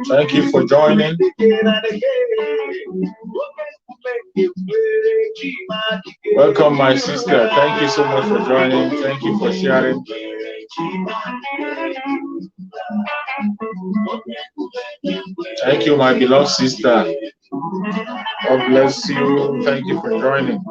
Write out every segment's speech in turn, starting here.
Thank you for joining. Welcome, my sister. Thank you so much for joining. Thank you for sharing. Thank you, my beloved sister. God bless you. Thank you for joining.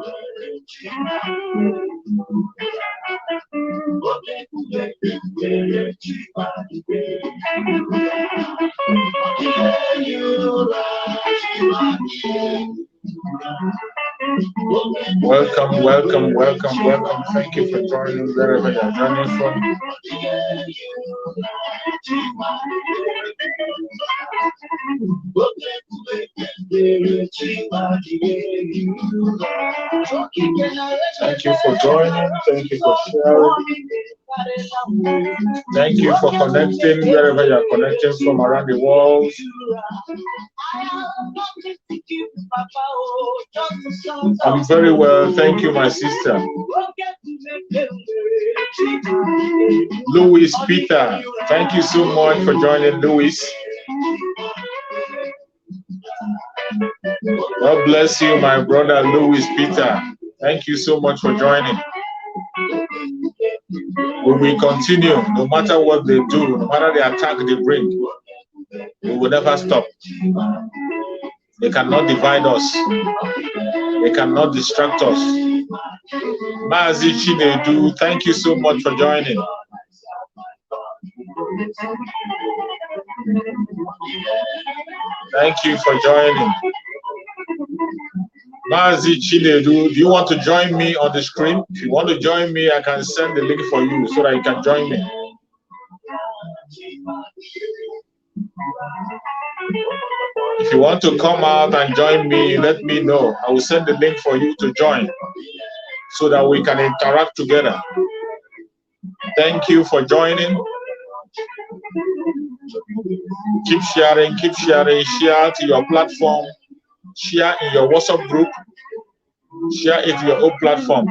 Welcome, welcome, welcome, welcome. Thank you for joining wherever you're joining from. Thank you for joining. Thank you for sharing. Thank you for connecting wherever you're connecting from around the world. I'm very well. Thank you, my sister. Louis Peter. Thank you so much for joining, Louis. God bless you, my brother Louis Peter. Thank you so much for joining. We will continue, no matter what they do, no matter the attack they bring. We will never stop. They cannot divide us. They cannot distract us. Mazi Nnamdi, thank you so much for joining. Thank you for joining. Mazi Nnamdi, do you want to join me on the screen? If you want to join me, I can send the link for you so that you can join me. If you want to come out and join me, let me know. I will send the link for you to join so that we can interact together. Thank you for joining. Keep sharing, share to your platform, share in your WhatsApp group, share it to your own platform.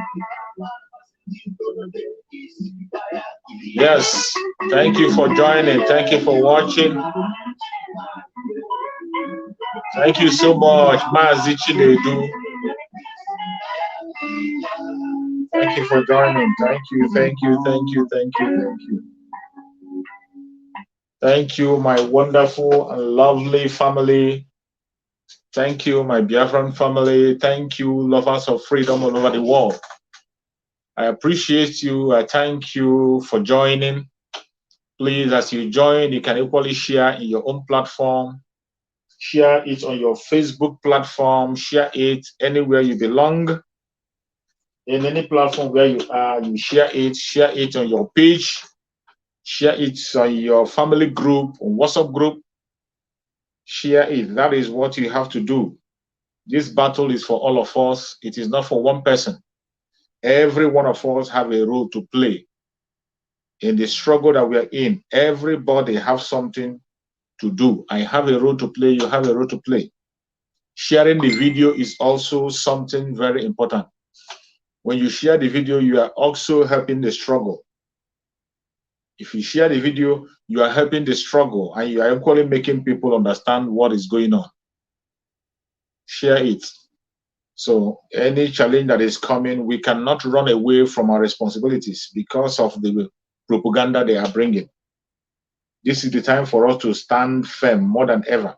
Yes, thank you for joining. Thank you for watching. Thank you so much, Mazi Nnamdi. Thank you for joining. Thank you, thank you, thank you, thank you, thank you. Thank you, my wonderful and lovely family. Thank you, my Biafran family. Thank you, lovers of freedom all over the world. I appreciate you. I thank you for joining. Please, as you join, you can equally share in your own platform. Share it on your Facebook platform. Share it anywhere you belong. In any platform where you are, you share it on your page. Share it on your family group, or WhatsApp group. Share it. That is what you have to do. This battle is for all of us. It is not for one person. Every one of us have a role to play in the struggle that we are in. Everybody have something to do. I have a role to play. You have a role to play. Sharing the video is also something very important. When you share the video, you are also helping the struggle. If you share the video, you are helping the struggle, and you are equally making people understand what is going on. Share it. So any challenge that is coming, we cannot run away from our responsibilities because of the propaganda they are bringing. This is the time for us to stand firm more than ever.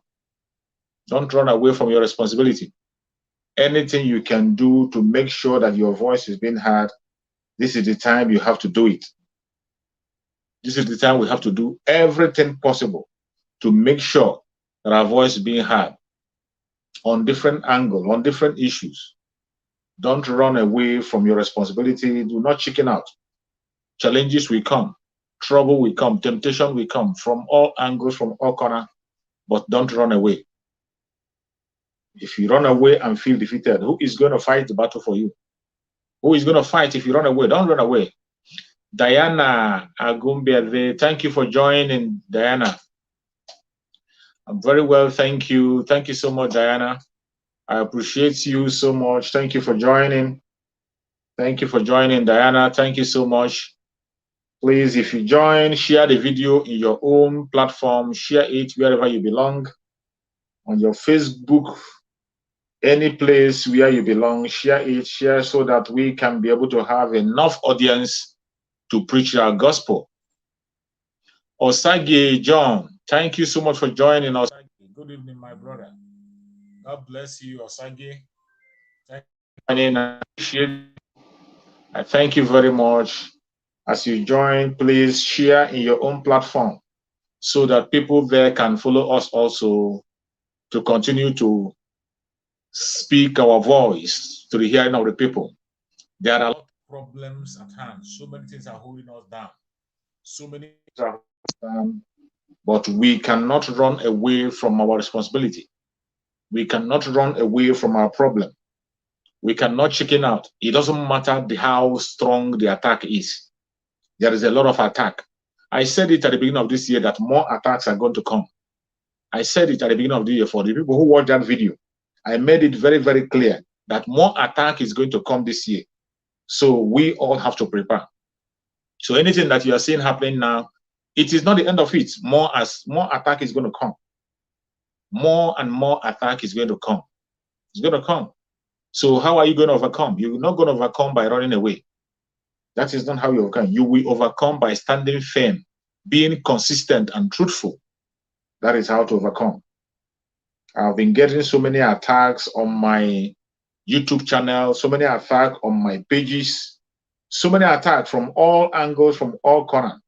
Don't run away from your responsibility. Anything you can do to make sure that your voice is being heard, this is the time you have to do it. This is the time we have to do everything possible to make sure that our voice is being heard on different angles, on different issues. Don't run away from your responsibility. Do not chicken out. Challenges will come. Trouble will come. Temptation will come from all angles, from all corners. But don't run away. If you run away and feel defeated, who is going to fight the battle for you? Who is going to fight if you run away? Don't run away. Diana Agumbiade, thank you for joining, Diana. I'm very well, thank you. Thank you so much, Diana. I appreciate you so much. Thank you for joining. Thank you for joining, Diana. Thank you so much. Please, if you join, share the video in your own platform. Share it wherever you belong. On your Facebook, any place where you belong, share it. Share so that we can be able to have enough audience to preach our gospel. Osage John, thank you so much for joining us. Good evening, my brother. God bless you, Osage. Thank you. I appreciate it. I thank you very much. As you join, please share in your own platform so that people there can follow us also to continue to speak our voice to the hearing of the people. There are a lot of problems at hand. So many things are holding us down. So many things are holding us down, but we cannot run away from our responsibility. We cannot run away from our problem. We cannot chicken out. It doesn't matter how strong the attack is. There is a lot of attack. I said it at the beginning of this year that more attacks are going to come. I said it at the beginning of the year for the people who watched that video. I made it very, very clear that more attack is going to come this year. So we all have to prepare. So anything that you are seeing happening now, it is not the end of it. More attack is going to come. More and more attack is going to come. It's going to come. So how are you going to overcome? You're not going to overcome by running away. That is not how you overcome. You will overcome by standing firm, being consistent and truthful. That is how to overcome. I've been getting so many attacks on my YouTube channel, so many attacks on my pages, so many attacks from all angles, from all corners.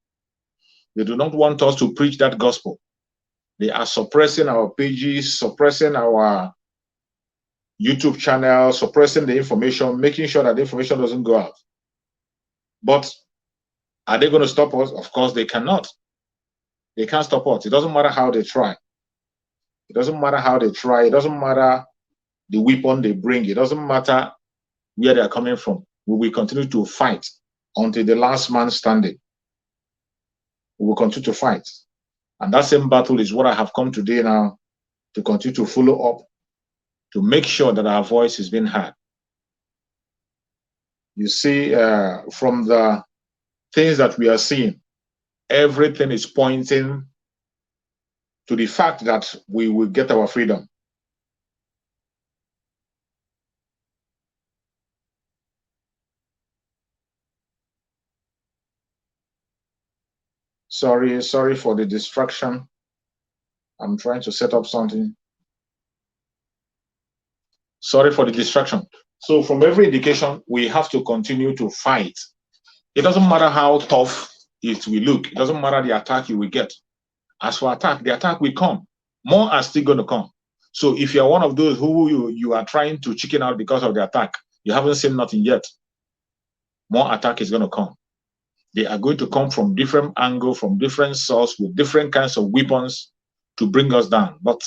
They do not want us to preach that gospel. They are suppressing our pages, suppressing our YouTube channel, suppressing the information, making sure that the information doesn't go out. But are they going to stop us? Of course, they cannot. They can't stop us. It doesn't matter how they try. It doesn't matter how they try. It doesn't matter the weapon they bring. It doesn't matter where they are coming from. We will continue to fight until the last man standing. We will continue to fight. And that same battle is what I have come today now to continue to follow up, to make sure that our voice is being heard. You see, from the things that we are seeing, everything is pointing to the fact that we will get our freedom. Sorry for the distraction. I'm trying to set up something. Sorry for the distraction. So from every indication, we have to continue to fight. It doesn't matter how tough it will look. It doesn't matter the attack you will get. As for attack, the attack will come. More are still going to come. So if you're one of those who you are trying to chicken out because of the attack, you haven't seen nothing yet. More attack is going to come. They are going to come from different angles, from different sources, with different kinds of weapons to bring us down. But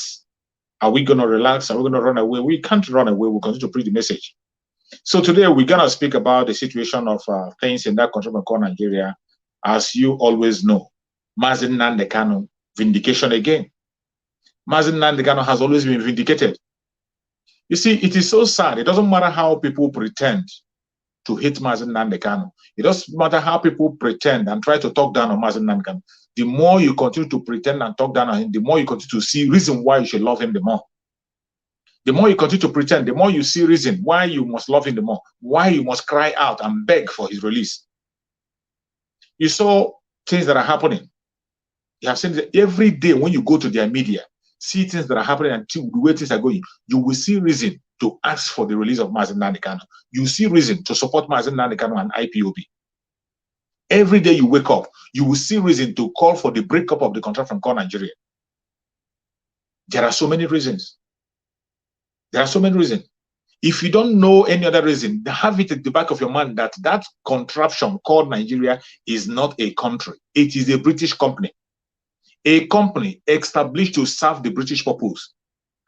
are we going to relax? Are we going to run away? We can't run away. We'll continue to preach the message. So today we're going to speak about the situation of things in that country called Nigeria. As you always know, Mazi Nnamdi Kanu, vindication again. Mazi Nnamdi Kanu has always been vindicated. You see, it is so sad. It doesn't matter how people pretend to hate Mazi Nnamdi Kanu. It doesn't matter how people pretend and try to talk down on Mazi Nnamdi Kanu. The more you continue to pretend and talk down on him, the more you continue to see reason why you should love him the more. The more you continue to pretend, the more you see reason why you must love him the more, why you must cry out and beg for his release. You saw things that are happening. You have seen that every day when you go to their media, see things that are happening and the way things are going, you will see reason to ask for the release of Mazi Nnamdi Kanu. You see reason to support Mazi Nnamdi Kanu and IPOB. Every day you wake up, you will see reason to call for the breakup of the contract from Core Nigeria. There are so many reasons. There are so many reasons. If you don't know any other reason, have it at the back of your mind that that contraption called Nigeria is not a country. It is a British company. A company established to serve the British purpose.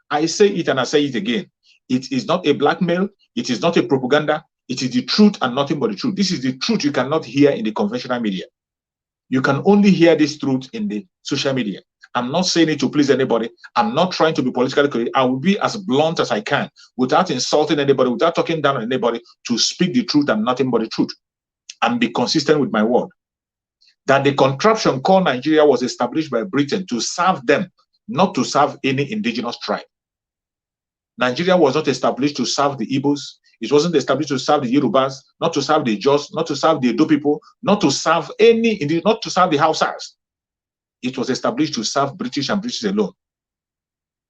I say it and I say it again. It is not a blackmail. It is not a propaganda. It is the truth and nothing but the truth. This is the truth you cannot hear in the conventional media. You can only hear this truth in the social media. I'm not saying it to please anybody. I'm not trying to be politically correct. I will be as blunt as I can without insulting anybody, without talking down on anybody, to speak the truth and nothing but the truth and be consistent with my word. That the contraption called Nigeria was established by Britain to serve them, not to serve any indigenous tribe. Nigeria was not established to serve the Igbos. It wasn't established to serve the Yorubas, not to serve the Jos, not to serve the Edo people, not to serve not to serve the Hausas. It was established to serve British and British alone.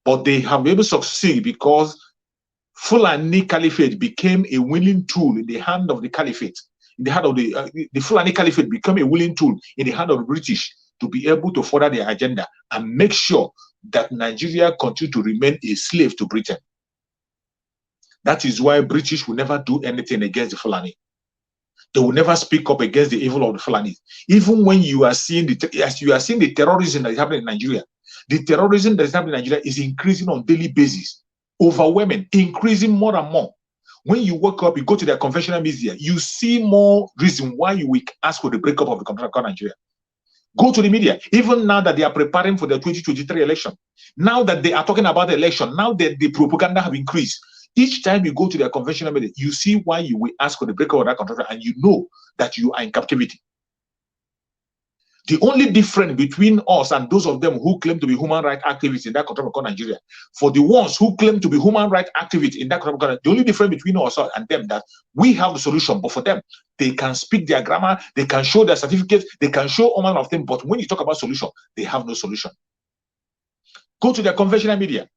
But they have been able to succeed because Fulani Caliphate became a willing tool in the hand of the Caliphate. In the hand of the Fulani Caliphate became a willing tool in the hand of the British to be able to further their agenda and make sure that Nigeria continue to remain a slave to Britain. That is why British will never do anything against the Fulani. They will never speak up against the evil of the Fulani. Even when you are seeing the terrorism that is happening in Nigeria, the terrorism that is happening in Nigeria is increasing on a daily basis, overwhelming, increasing more and more. When you wake up, you go to the conventional media, you see more reason why you will ask for the breakup of the contract called Nigeria. Go to the media. Even now that they are preparing for the 2023 election, now that they are talking about the election, now that the propaganda have increased, each time you go to their conventional media, you see why you will ask for the breakup of that contract, and you know that you are in captivity. The only difference between us and those of them who claim to be human rights activists in that contract called Nigeria, for the ones who claim to be human rights activists in that contract, the only difference between us and them that we have the solution, but for them, they can speak their grammar, they can show their certificates, they can show all manner of things, but when you talk about solution, they have no solution. Go to their conventional media.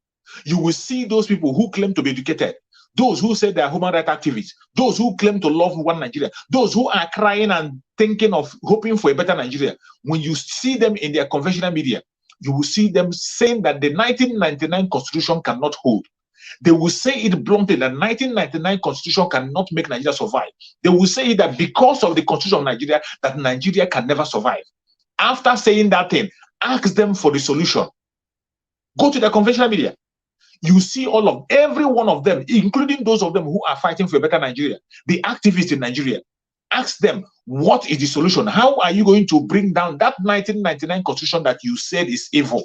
You will see those people who claim to be educated, those who say they are human rights activists, those who claim to love one Nigeria, those who are crying and thinking of hoping for a better Nigeria. When you see them in their conventional media, you will see them saying that the 1999 Constitution cannot hold. They will say it bluntly that 1999 Constitution cannot make Nigeria survive. They will say that because of the Constitution of Nigeria, that Nigeria can never survive. After saying that thing, ask them for the solution. Go to the conventional media. You see every one of them, including those of them who are fighting for a better Nigeria, the activists in Nigeria. Ask them, what is the solution? How are you going to bring down that 1999 Constitution that you said is evil?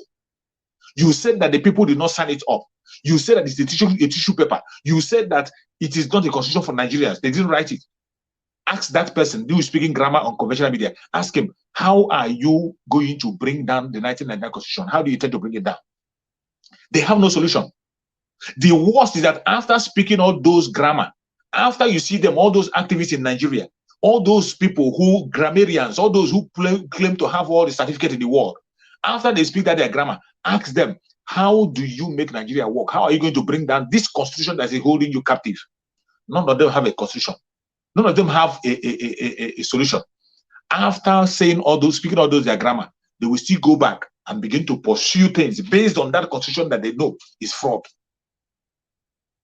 You said that the people did not sign it up. You said that it's a tissue paper. You said that it is not a constitution for Nigerians. They didn't write it. Ask that person who is speaking grammar on conventional media. Ask him, how are you going to bring down the 1999 Constitution? How do you intend to bring it down? They have no solution. The worst is that after speaking all those grammar, after you see them, all those activists in Nigeria, all those people who, grammarians, all those who claim to have all the certificate in the world, after they speak that their grammar, ask them, how do you make Nigeria work? How are you going to bring down this constitution that is holding you captive? None of them have a constitution. None of them have a solution. After saying all those, speaking all those their grammar, they will still go back and begin to pursue things based on that constitution that they know is fraud.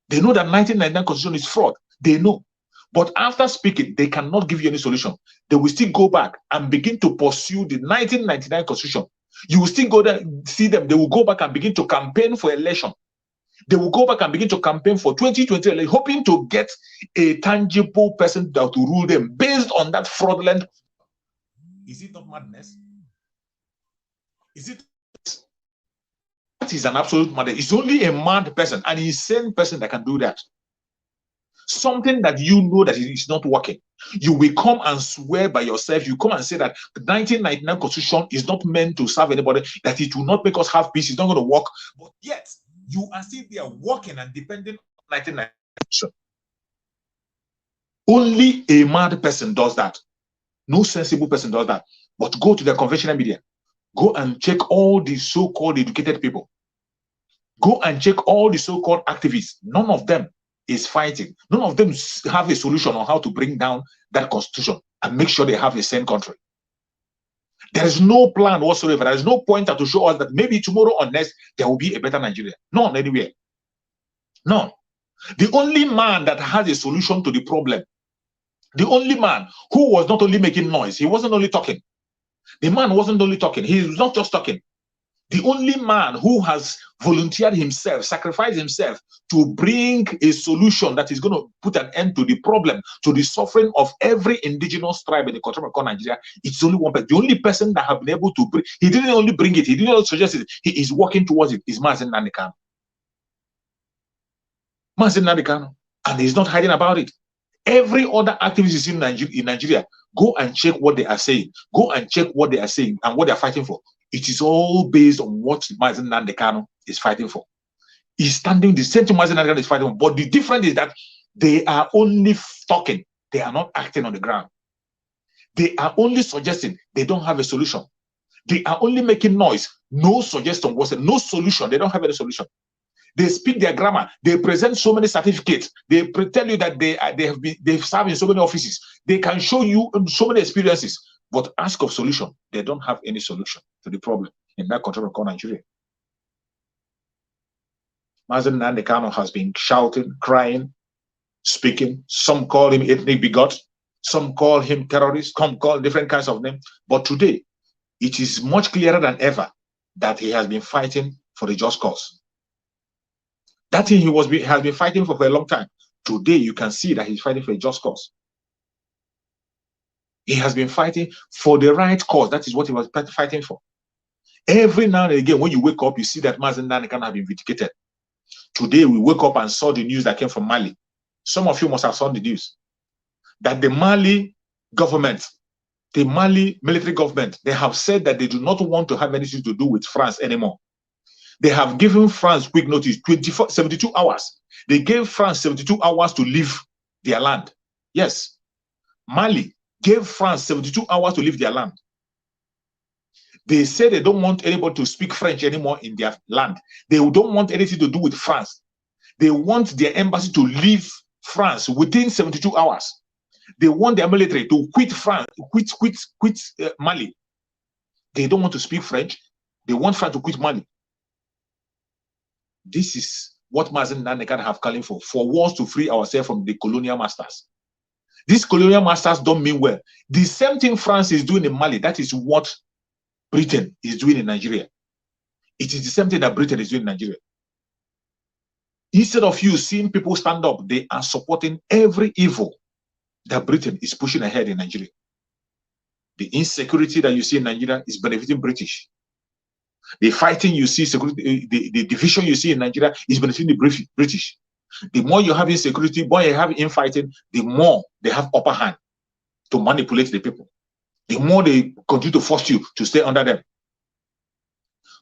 They know that 1999 Constitution is fraud. They know. But after speaking, they cannot give you any solution. They will still go back and begin to pursue the 1999 Constitution. You will still go there, see them. They will go back and begin to campaign for election. They will go back and begin to campaign for 2020 election, hoping to get a tangible person that will rule them based on that fraudulent. Is it not madness? Is it? That is an absolute madness. It's only a mad person, an insane person that can do that. something that you know that it is not working. You will come and swear by yourself. You come and say that the 1999 constitution is not meant to serve anybody, that it will not make us have peace, it's not going to work. But yet, you are still there working and depending on 1999 constitution. Only a mad person does that. No sensible person does that. But go to the conventional media. Go and check all the so-called educated people. Go and check all the so-called activists. None of them is fighting. None of them have a solution on how to bring down that constitution and make sure they have a sane country. There is no plan whatsoever. There is no pointer to show us that maybe tomorrow or next there will be a better Nigeria. None anywhere. None. The only man that has a solution to the problem, the only man who was not only making noise, he wasn't only talking. The man wasn't only talking. He was not just talking. The only man who has volunteered himself, sacrificed himself to bring a solution that is going to put an end to the problem, to the suffering of every indigenous tribe in the country called Nigeria, it's only one person. The only person that have been able to bring, he didn't only bring it, he didn't only suggest it, he is working towards it, is Mazi Nnamdi Kanu. Mazi Nnamdi Kanu. And he's not hiding about it. Every other activist in Nigeria, go and check what they are saying. Go and check what they are saying and what they are fighting for. It is all based on what Mazi Nnamdi Kanu is fighting for. He's standing the same thing Mazi Nnamdi Kanu is fighting for. But the difference is that they are only talking. They are not acting on the ground. They are only suggesting. They don't have a solution. They are only making noise. No suggestion, no solution. They don't have any solution. They speak their grammar. They present so many certificates. They tell you that they've served in so many offices. They can show you so many experiences. But ask of solution, they don't have any solution to the problem in that country called Nigeria. Mazi Nnamdi Kanu has been shouting, crying, speaking. Some call him ethnic bigot. Some call him terrorist. Some call different kinds of names. But today, it is much clearer than ever that he has been fighting for the just cause. That thing he has been fighting for a long time. Today, you can see that he's fighting for a just cause. He has been fighting for the right cause. That is what he was fighting for. Every now and again, when you wake up, you see that Mazi Nnamdi Kanu has been vindicated. Today, we woke up and saw the news that came from Mali. Some of you must have seen the news that the Mali government, the Mali military government, they have said that they do not want to have anything to do with France anymore. They have given France quick notice, 72 hours. They gave France 72 hours to leave their land. Yes, Mali gave France 72 hours to leave their land. They say they don't want anybody to speak French anymore in their land. They don't want anything to do with France. They want their embassy to leave France within 72 hours. They want their military to quit France, quit Mali. They don't want to speak French. They want France to quit Mali. This is what Mazi Nnamdi Kanu have calling for wars to free ourselves from the colonial masters. These colonial masters don't mean well. The same thing France is doing in Mali, that is what Britain is doing in Nigeria. It is the same thing that Britain is doing in Nigeria. Instead of you seeing people stand up, they are supporting every evil that Britain is pushing ahead in Nigeria. The insecurity that you see in Nigeria is benefiting British. The fighting you see, the division you see in Nigeria is benefiting the British. The more you have insecurity, the more you have infighting, the more they have upper hand to manipulate the people. The more they continue to force you to stay under them.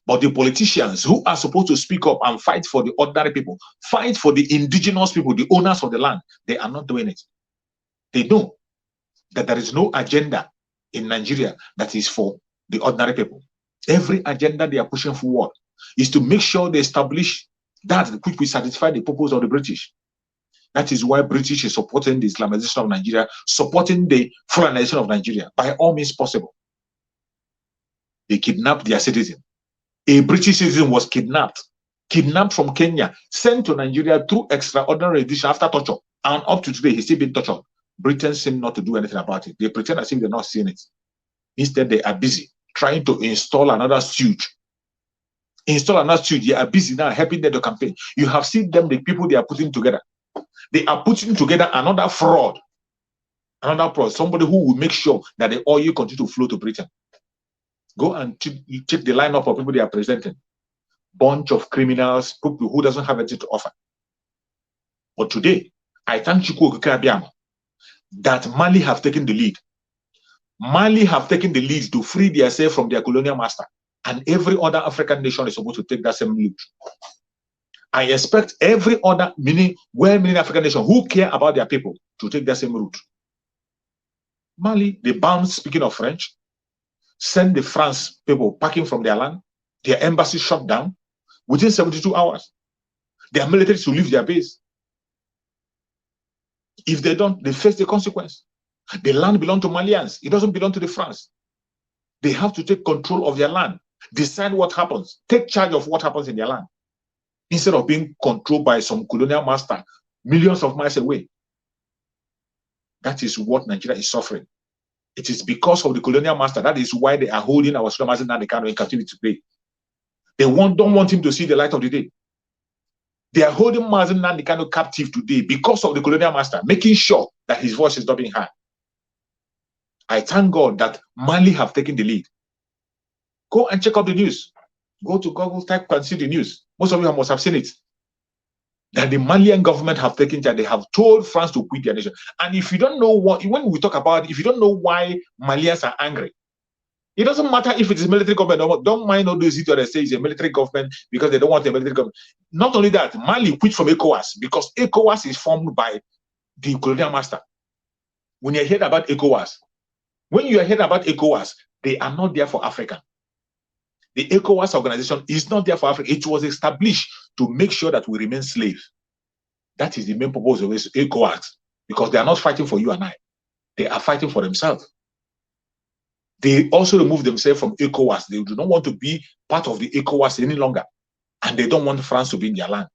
But the politicians who are supposed to speak up and fight for the ordinary people, fight for the indigenous people, the owners of the land, they are not doing it. They know that there is no agenda in Nigeria that is for the ordinary people. Every agenda they are pushing forward is to make sure they establish that which will satisfy the purpose of the British. That is why British is supporting the Islamization of Nigeria, supporting the foreignization of Nigeria by all means possible. They kidnapped their citizen. A British citizen was kidnapped from Kenya, sent to Nigeria through extraordinary edition after torture, and up to today he's still being tortured. Britain seem not to do anything about it. They pretend as if they're not seeing it. Instead, they are busy trying to install another stooge. They are busy now helping them to campaign. You have seen them, the people they are putting together. They are putting together another fraud. Somebody who will make sure that the oil continue to flow to Britain. Go and check the lineup of people they are presenting. Bunch of criminals, people who doesn't have anything to offer. But today, I thank Chukwu Okike Abiama that Mali have taken the lead. Mali have taken the lead to free themselves from their colonial master. And every other African nation is supposed to take that same route. I expect every other well-meaning African nation who care about their people to take that same route. Mali, they banned speaking of French, send the France people packing from their land, their embassy shut down within 72 hours. Their military to leave their base. If they don't, they face the consequence. The land belongs to Malians. It doesn't belong to the France. They have to take control of their land, decide what happens, take charge of what happens in their land, instead of being controlled by some colonial master millions of miles away. That is what Nigeria is suffering. It is because of the colonial master. That is why they are holding our Mazi Nnamdi Kanu in captivity today. They don't want him to see the light of the day. They are holding Mazi Nnamdi Kanu captive today because of the colonial master, making sure that his voice is not being heard. I thank God that Mali have taken the lead. Go and check out the news. Go to Google, type and see the news. Most of you must have seen it. That the Malian government have taken charge. They have told France to quit their nation. And if you don't know what, when we talk about, if you don't know why Malians are angry, it doesn't matter if it is military government. Don't mind all those idiots that say it's a military government because they don't want a military government. Not only that, Mali quit from ECOWAS because ECOWAS is formed by the colonial master. When you hear about ECOWAS, they are not there for Africa. The ECOWAS organization is not there for Africa. It was established to make sure that we remain slaves. That is the main purpose of ECOWAS, because they are not fighting for you and I. They are fighting for themselves. They also remove themselves from ECOWAS. They do not want to be part of the ECOWAS any longer. And they don't want France to be in their land.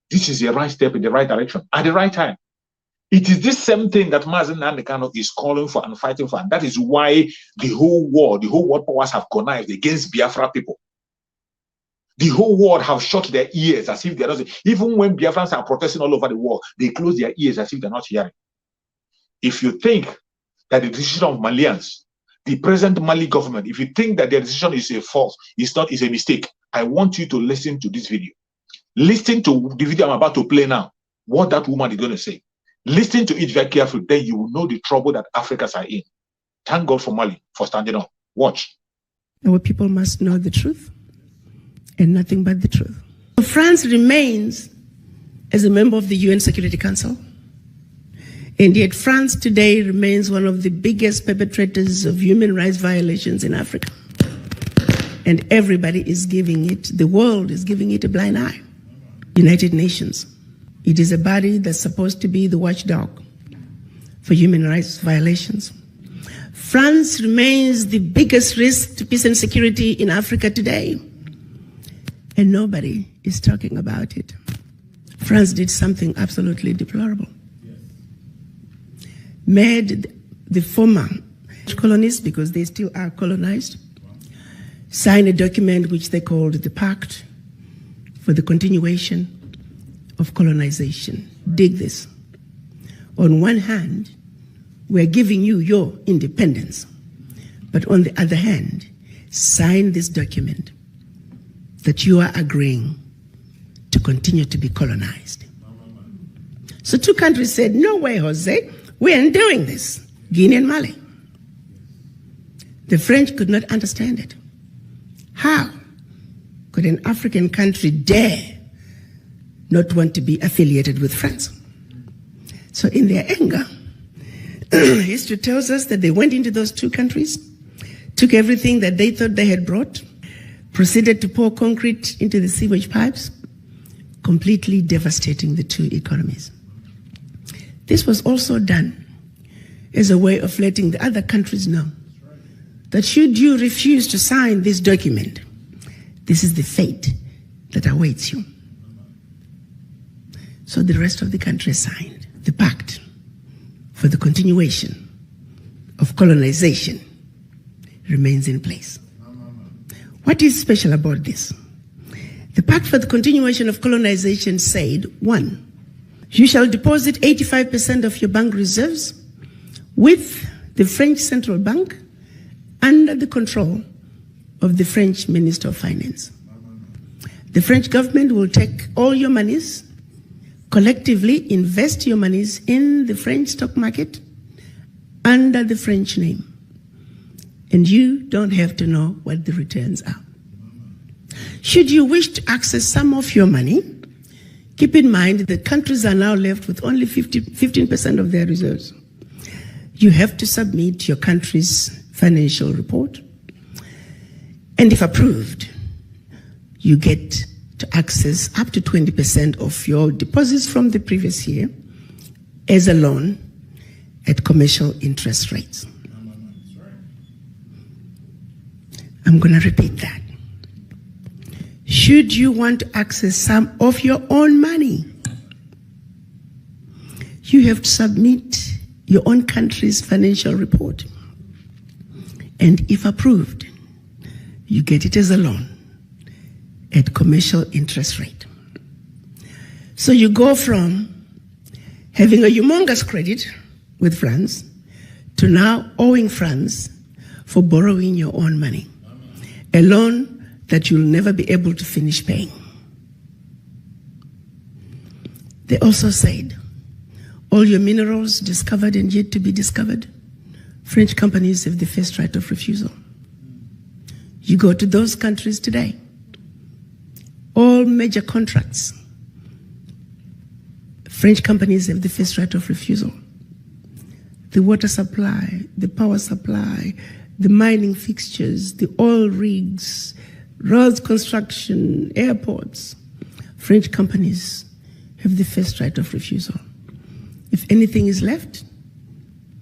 This is the right step in the right direction at the right time. It is this same thing that Mazi Nnamdi Kanu is calling for and fighting for. And that is why the whole world powers have connived against Biafra people. The whole world have shut their ears as if they're not. Even when Biafrans are protesting all over the world, they close their ears as if they're not hearing. If you think that the decision of Malians, the present Mali government, if you think that their decision is a false, is a mistake, I want you to listen to this video. Listen to the video I'm about to play now, what that woman is going to say. Listen to it very carefully, then you will know the trouble that Africans are in. Thank God for Mali for standing up. Watch. Our people must know the truth and nothing but the truth. France remains as a member of the UN Security Council, and yet France today remains one of the biggest perpetrators of human rights violations in Africa. And everybody is giving it, the world is giving it a blind eye. United Nations. It is a body that's supposed to be the watchdog for human rights violations. France remains the biggest risk to peace and security in Africa today, and nobody is talking about it. France did something absolutely deplorable. Made the former colonies, because they still are colonized, sign a document which they called the Pact for the Continuation of Colonization. Dig this. On one hand, we're giving you your independence, but on the other hand, sign this document that you are agreeing to continue to be colonized. So two countries said, no way, Jose, we aren't doing this. Guinea and Mali. The French could not understand it. How could an African country dare not want to be affiliated with France? So in their anger, history tells us that they went into those two countries, took everything that they thought they had brought, proceeded to pour concrete into the sewage pipes, completely devastating the two economies. This was also done as a way of letting the other countries know that should you refuse to sign this document, this is the fate that awaits you. So the rest of the country signed the Pact for the Continuation of Colonization remains in place. What is special about this? The Pact for the Continuation of Colonization said, 1, you shall deposit 85% of your bank reserves with the French Central Bank under the control of the French Minister of Finance. The French government will take all your monies, collectively invest your monies in the French stock market under the French name. And you don't have to know what the returns are. Should you wish to access some of your money, keep in mind that countries are now left with only 15% of their reserves. You have to submit your country's financial report. And if approved, you get to access up to 20% of your deposits from the previous year as a loan at commercial interest rates. I'm going to repeat that. Should you want to access some of your own money, you have to submit your own country's financial report. And if approved, you get it as a loan at commercial interest rate. So you go from having a humongous credit with France to now owing France for borrowing your own money, a loan that you'll never be able to finish paying. They also said, all your minerals discovered and yet to be discovered, French companies have the first right of refusal. You go to those countries today, all major contracts, French companies have the first right of refusal. The water supply, the power supply, the mining fixtures, the oil rigs, roads construction, airports, French companies have the first right of refusal. If anything is left,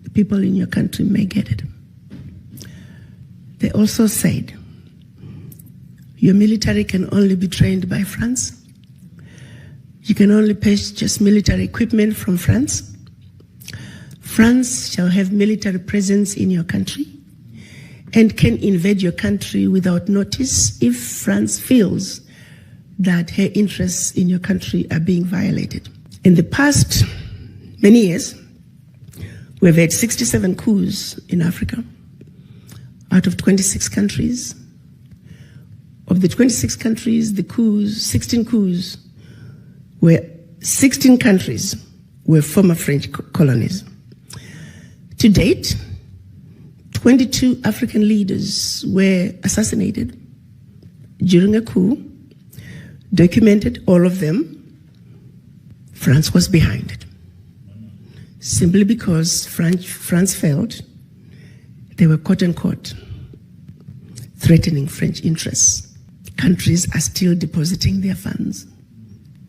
the people in your country may get it. They also said, your military can only be trained by France. You can only purchase military equipment from France. France shall have military presence in your country and can invade your country without notice if France feels that her interests in your country are being violated. In the past many years, we've had 67 coups in Africa out of 26 countries. Of the 26 countries, the coups, 16 coups, 16 countries were former French colonies. To date, 22 African leaders were assassinated during a coup, documented all of them. France was behind it. Simply because France felt they were quote-unquote threatening French interests. Countries are still depositing their funds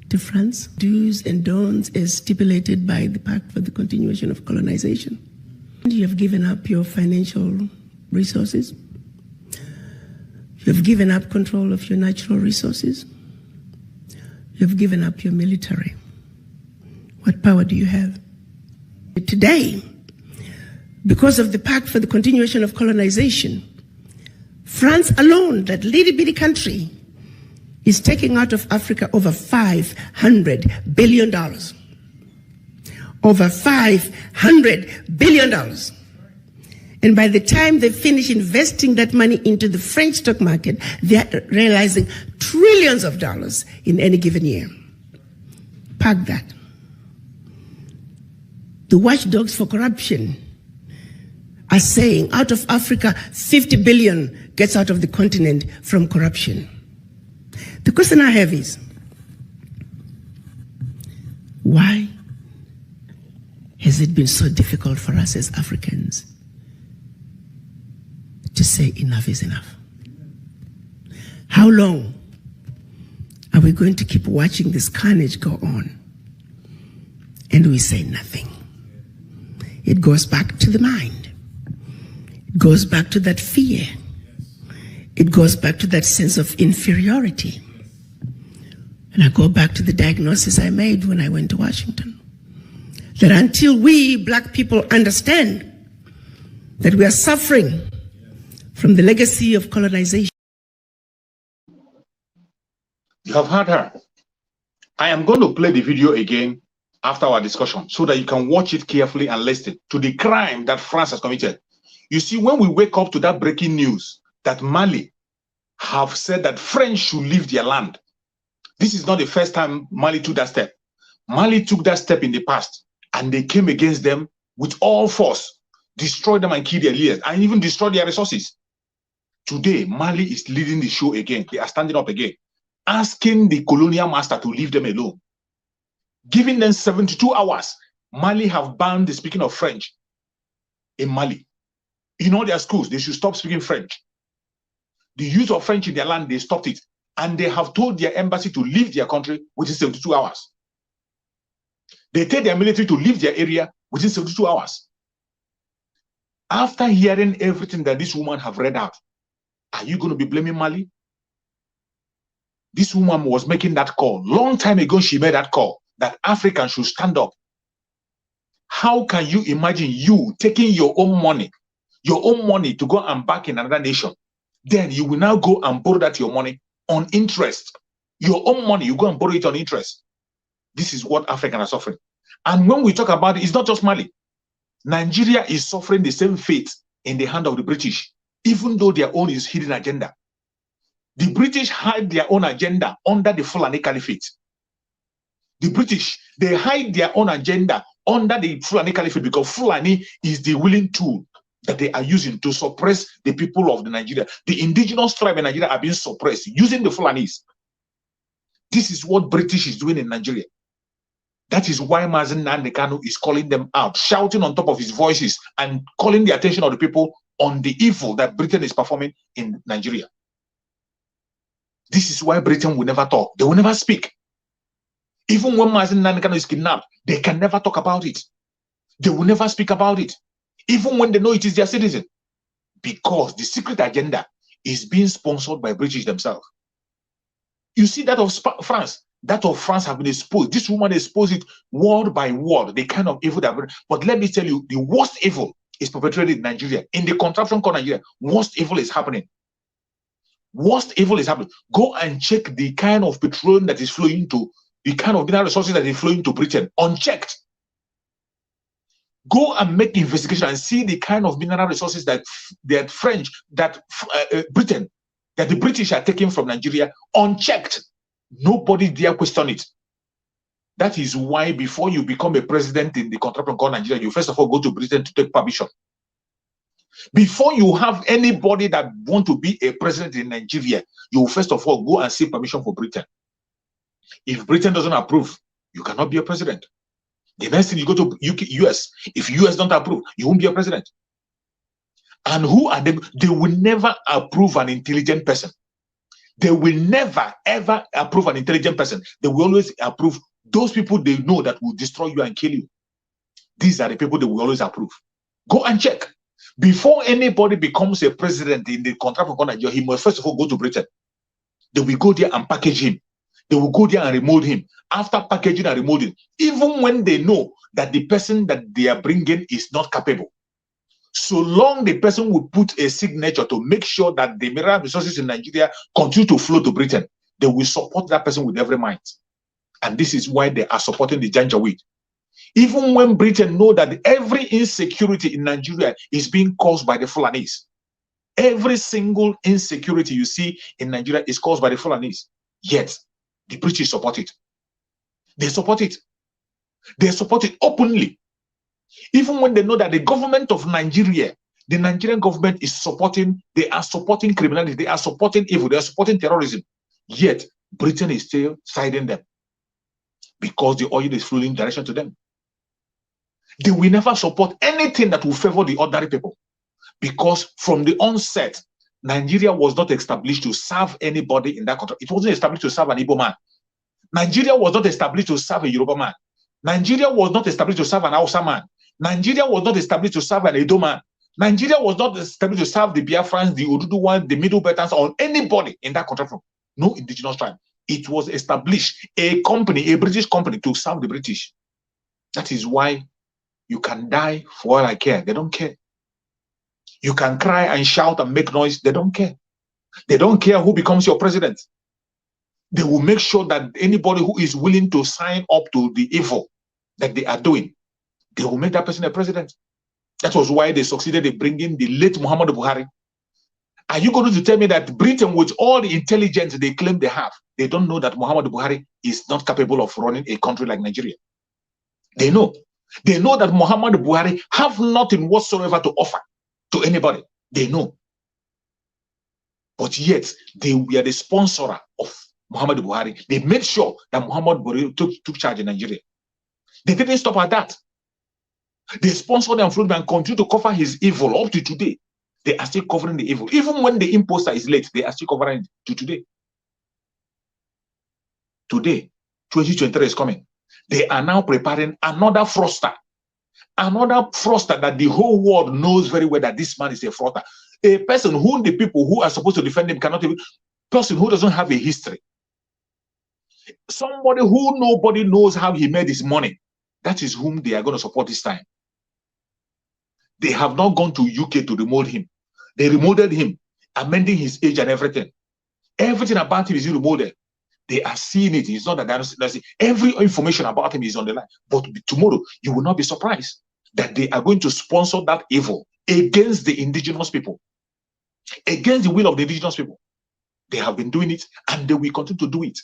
to France, do's and don'ts as stipulated by the Pact for the Continuation of Colonization. You have given up your financial resources. You have given up control of your natural resources. You have given up your military. What power do you have? Today, because of the Pact for the Continuation of Colonization, France alone, that little-bitty country, is taking out of Africa over $500 billion. Over $500 billion. And by the time they finish investing that money into the French stock market, they're realizing trillions of dollars in any given year. Park that. The watchdogs for corruption are saying out of Africa, 50 billion gets out of the continent from corruption. The question I have is, why has it been so difficult for us as Africans to say enough is enough? How long are we going to keep watching this carnage go on and we say nothing? It goes back to the mind. It goes back to that fear. It goes back to that sense of inferiority. And I go back to the diagnosis I made when I went to Washington. That until we black people understand that we are suffering from the legacy of colonization. You have heard her. I am going to play the video again after our discussion so that you can watch it carefully and listen to the crime that France has committed. You see, when we wake up to that breaking news that Mali have said that French should leave their land, this is not the first time Mali took that step. Mali took that step in the past, and they came against them with all force, destroyed them and killed their leaders, and even destroyed their resources. Today, Mali is leading the show again. They are standing up again, asking the colonial master to leave them alone. Giving them 72 hours. Mali have banned the speaking of French in Mali. In all their schools, they should stop speaking French. The use of French in their land, they stopped it. And they have told their embassy to leave their country within 72 hours. They tell their military to leave their area within 72 hours. After hearing everything that this woman have read out, are you going to be blaming Mali? This woman was making that call. Long time ago, she made that call that Africans should stand up. How can you imagine you taking your own money to go and back in another nation? Then you will now go and borrow that your money on interest. Your own money, you go and borrow it on interest. This is what Africans are suffering. And when we talk about it, it's not just Mali. Nigeria is suffering the same fate in the hand of the British, even though their own is hidden agenda. The British hide their own agenda under the Fulani Caliphate. The British, they hide their own agenda under the Fulani Caliphate because Fulani is the willing tool that they are using to suppress the people of the Nigeria. The indigenous tribe in Nigeria are being suppressed using the Fulanis. This is what British is doing in Nigeria. That is why Mazi Nnamdi Kanu is calling them out, shouting on top of his voices and calling the attention of the people on the evil that Britain is performing in Nigeria. This is why Britain will never talk. They will never speak. Even when Mazi Nnamdi Kanu is kidnapped, they can never talk about it. They will never speak about it. Even when they know it is their citizen. Because the secret agenda is being sponsored by British themselves. You see that of France. That of France have been exposed. This woman exposed it word by word, the kind of evil that. But let me tell you, the worst evil is perpetrated in Nigeria. In the contraption called Nigeria, worst evil is happening. Worst evil is happening. Go and check the kind of petroleum that is flowing to, the kind of mineral resources that is flowing to Britain, unchecked. Go and make investigation and see the kind of mineral resources that Britain, that the British are taking from Nigeria, unchecked. Nobody dare question it. That is why before you become a president in the contraption called Nigeria, you first of all go to Britain to take permission. Before you have anybody that want to be a president in Nigeria, you first of all go and seek permission for Britain. If Britain doesn't approve, you cannot be a president. The next thing you go to US. If US don't approve, you won't be a president. And who are they? They will never approve an intelligent person. They will never, ever approve an intelligent person. They will always approve those people they know that will destroy you and kill you. These are the people they will always approve. Go and check. Before anybody becomes a president in the contract of Nigeria, he must first of all go to Britain. They will go there and package him. They will go there and remold him. After packaging and remolding, even when they know that the person that they are bringing is not capable, so long the person will put a signature to make sure that the mineral resources in Nigeria continue to flow to Britain, they will support that person with every might. And this is why they are supporting the Janjaweed. Even when Britain know that every insecurity in Nigeria is being caused by the Fulanis. Every single insecurity you see in Nigeria is caused by the Fulanis. Yet, the British support it. They support it. They support it openly. Even when they know that the government of Nigeria, the Nigerian government is supporting, they are supporting criminality, they are supporting evil, they are supporting terrorism. Yet, Britain is still siding them because the oil is flowing in direction to them. They will never support anything that will favor the ordinary people because from the onset, Nigeria was not established to serve anybody in that country. It wasn't established to serve an Igbo man. Nigeria was not established to serve a Yoruba man. Nigeria was not established to serve an Hausa man. Nigeria was not established to serve an Edo man. Nigeria was not established to serve the Biafrans, the Oduduwan, the Middle Belters, or anybody in that country from no indigenous tribe. It was established, a company, a British company, to serve the British. That is why you can die for all I care. They don't care. You can cry and shout and make noise. They don't care. They don't care who becomes your president. They will make sure that anybody who is willing to sign up to the evil that they are doing, they will make that person a president. That was why they succeeded in bringing the late Muhammadu Buhari Are you going to tell me that Britain, with all the intelligence they claim they have, they don't know that Muhammadu Buhari is not capable of running a country like Nigeria? They know. They know that Muhammadu Buhari have nothing whatsoever to offer to anybody. They know. But yet, they were the sponsor of Muhammadu Buhari. They made sure that Muhammadu Buhari took charge in Nigeria. They didn't stop at that. They sponsored and followed and continue to cover his evil up to today. They are still covering the evil. Even when the imposter is late, they are still covering it to today. Today, 2023 is coming. They are now preparing another fraudster. Another fraudster that the whole world knows very well that this man is a fraudster. A person whom the people who are supposed to defend him cannot even, person who doesn't have a history. Somebody who nobody knows how he made his money. That is whom they are going to support this time. They have not gone to UK to remold him. They remolded him, amending his age and everything. Everything about him is remolded. They are seeing it. It's not that they're not seeing. Every information about him is on the line. But tomorrow, you will not be surprised that they are going to sponsor that evil against the indigenous people, against the will of the indigenous people. They have been doing it, and they will continue to do it.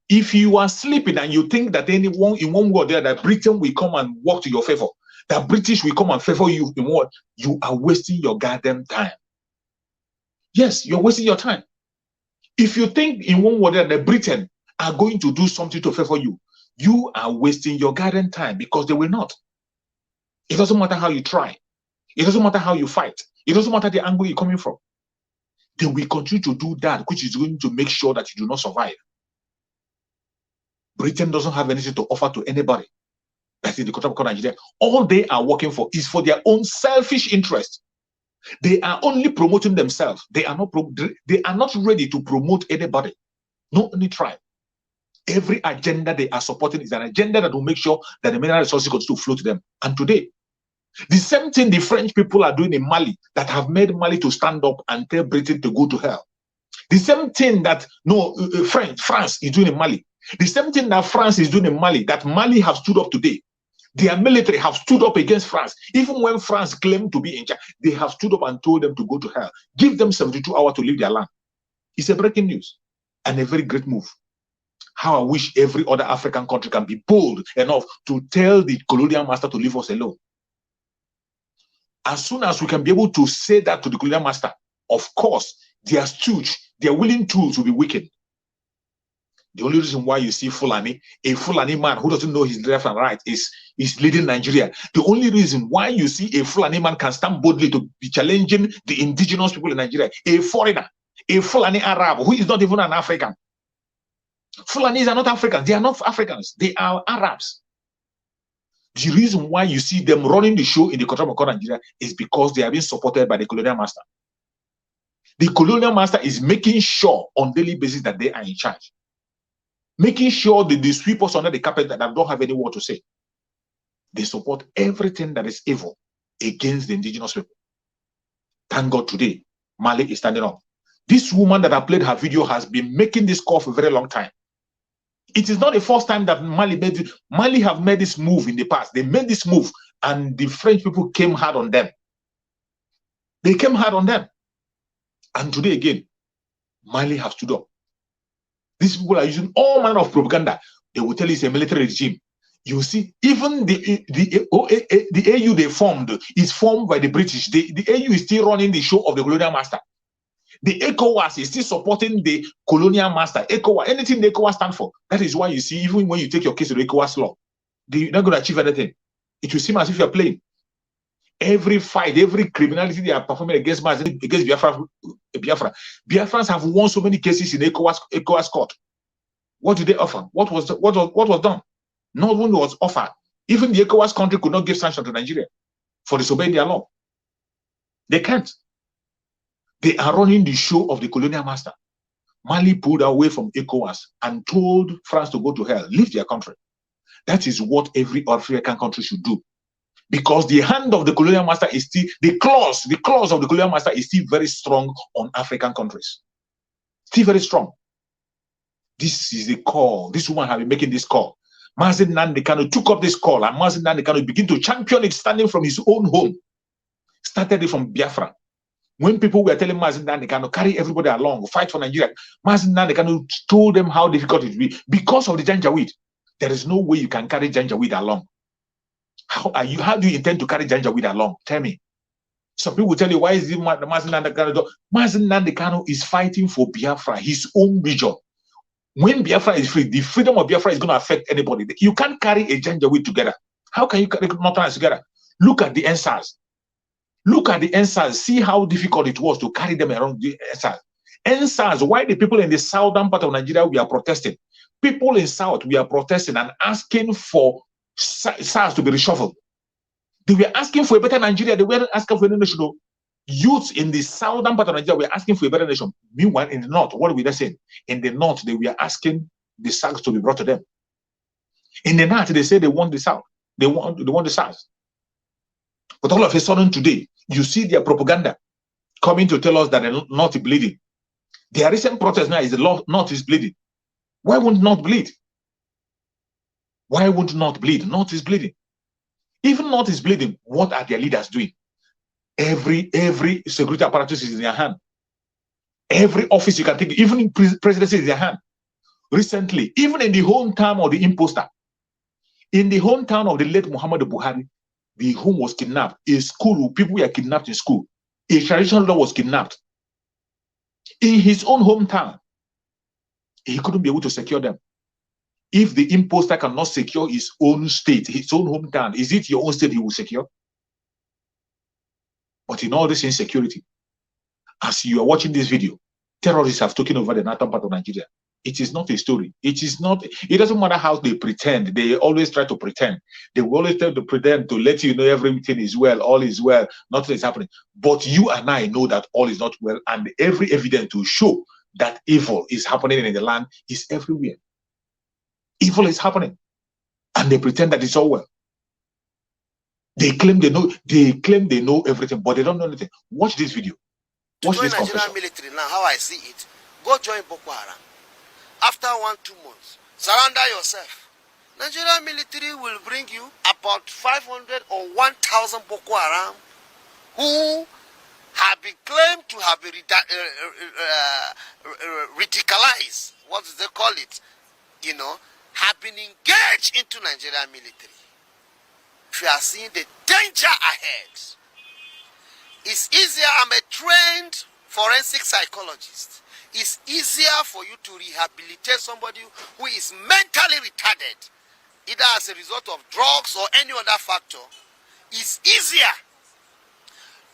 If you are sleeping and you think that anyone in one word there that Britain will come and work to your favor, that British will come and favor you in what, you are wasting your goddamn time. Yes, you're wasting your time. If you think in one word that Britain are going to do something to favor you, you are wasting your goddamn time, because they will not. It doesn't matter how you try. It doesn't matter how you fight. It doesn't matter the angle you're coming from. They will continue to do that, which is going to make sure that you do not survive. Britain doesn't have anything to offer to anybody. That's in the country of Nigeria. All they are working for is for their own selfish interest. They are only promoting themselves. They are not ready to promote anybody. No, only try. Every agenda they are supporting is an agenda that will make sure that the mineral resources continue to flow to them. And today, the same thing the French people are doing in Mali, that have made Mali to stand up and tell Britain to go to hell. The same thing that France is doing in Mali. The same thing that France is doing in Mali, that Mali have stood up today. Their military have stood up against France. Even when France claimed to be in charge, they have stood up and told them to go to hell. Give them 72 hours to leave their land. It's a breaking news and a very great move. How I wish every other African country can be bold enough to tell the colonial master to leave us alone. As soon as we can be able to say that to the colonial master, of course, their stooge, their willing tools will be weakened. The only reason why you see Fulani, a Fulani man who doesn't know his left and right, is leading Nigeria. The only reason why you see a Fulani man can stand boldly to be challenging the indigenous people in Nigeria, a foreigner, a Fulani Arab who is not even an African. Fulanis are not Africans. They are not Africans. They are Arabs. The reason why you see them running the show in the country of Nigeria is because they are being supported by the colonial master. The colonial master is making sure on a daily basis that they are in charge. Making sure that they sweep us under the carpet that don't have any word to say. They support everything that is evil against the indigenous people. Thank God today, Mali is standing up. This woman that I played her video has been making this call for a very long time. It is not the first time that Mali made it. Mali have made this move in the past. They made this move and the French people came hard on them. They came hard on them. And today again, Mali have stood up. These people are using all manner of propaganda. They will tell you it's a military regime. You see, even the AU they formed is formed by the British. The AU is still running the show of the colonial master. The ECOWAS is still supporting the colonial master. ECOWAS, anything the ECOWAS stand for. That is why you see, even when you take your case to the ECOWAS law, they're not going to achieve anything. It will seem as if you're playing. Every fight, every criminality they are performing against Biafra. Biafrans have won so many cases in ECOWAS court. What did they offer? What was done? No one was offered. Even the ECOWAS country could not give sanction to Nigeria for disobeying their law. They can't. They are running the show of the colonial master. Mali pulled away from ECOWAS and told France to go to hell, leave their country. That is what every African country should do. Because the hand of the colonial master is still, the claws of the colonial master is still very strong on African countries. Still very strong. This is the call. This woman has been making this call. Mazi Nnamdi Kanu took up this call, and Mazi Nnamdi Kanu began to champion it standing from his own home. Started it from Biafra. When people were telling Mazi Nnamdi Kanu, carry everybody along, fight for Nigeria, Mazi Nnamdi Kanu told them how difficult it will be because of the Janjaweed. There is no way you can carry Janjaweed along. How do you intend to carry Janjaweed along? Tell me. Some people will tell you, why is it Mazi Nnamdi Kanu? Mazi Nnamdi Kanu is fighting for Biafra, his own region. When Biafra is free, the freedom of Biafra is going to affect anybody. You can't carry a Janjaweed together. How can you carry Northerners together? Look at the NSAS. Look at the NSAS. See how difficult it was to carry them around the NSAS. NSAS, why the people in the southern part of Nigeria, we are protesting. People in South, we are protesting and asking for SARS to be reshuffled. They were asking for a better Nigeria. They weren't asking for any national. Youths in the southern part of Nigeria were asking for a better nation. Meanwhile, in the north, what were they saying? In the north, they were asking the SARS to be brought to them. In the north, they say they want the South. They want the SARS. But all of a sudden today, you see their propaganda coming to tell us that the north is bleeding. Their recent protest now is the north is bleeding. Why won't North bleed? Why won't North bleed? North is bleeding. Even North is bleeding. What are their leaders doing? Every security apparatus is in their hand. Every office you can take, even presidency is in their hand. Recently, even in the hometown of the imposter, in the hometown of the late Muhammad Buhari, the home was kidnapped. A school, people were kidnapped in school. A traditional leader was kidnapped. In his own hometown, he couldn't be able to secure them. If the imposter cannot secure his own state, his own hometown, is it your own state he will secure? But in all this insecurity, as you are watching this video, terrorists have taken over the northern part of Nigeria. It is not a story. It is not. It doesn't matter how they pretend. They always try to pretend. They will always try to pretend to let you know everything is well, all is well, nothing is happening. But you and I know that all is not well, and every evidence to show that evil is happening in the land is everywhere. Evil is happening, and they pretend that it's all well. They claim they know. They claim they know everything, but they don't know anything. Watch this video. Watch this confession. Nigerian military now, how I see it, go join Boko Haram. After 1-2 months, surrender yourself. Nigerian military will bring you about 500 or 1,000 Boko Haram who have been claimed to have been radicalized. What do they call it? You know, have been engaged into Nigerian military. If you are seeing the danger ahead, it's easier. I'm a trained forensic psychologist. It's easier for you to rehabilitate somebody who is mentally retarded, either as a result of drugs or any other factor. It's easier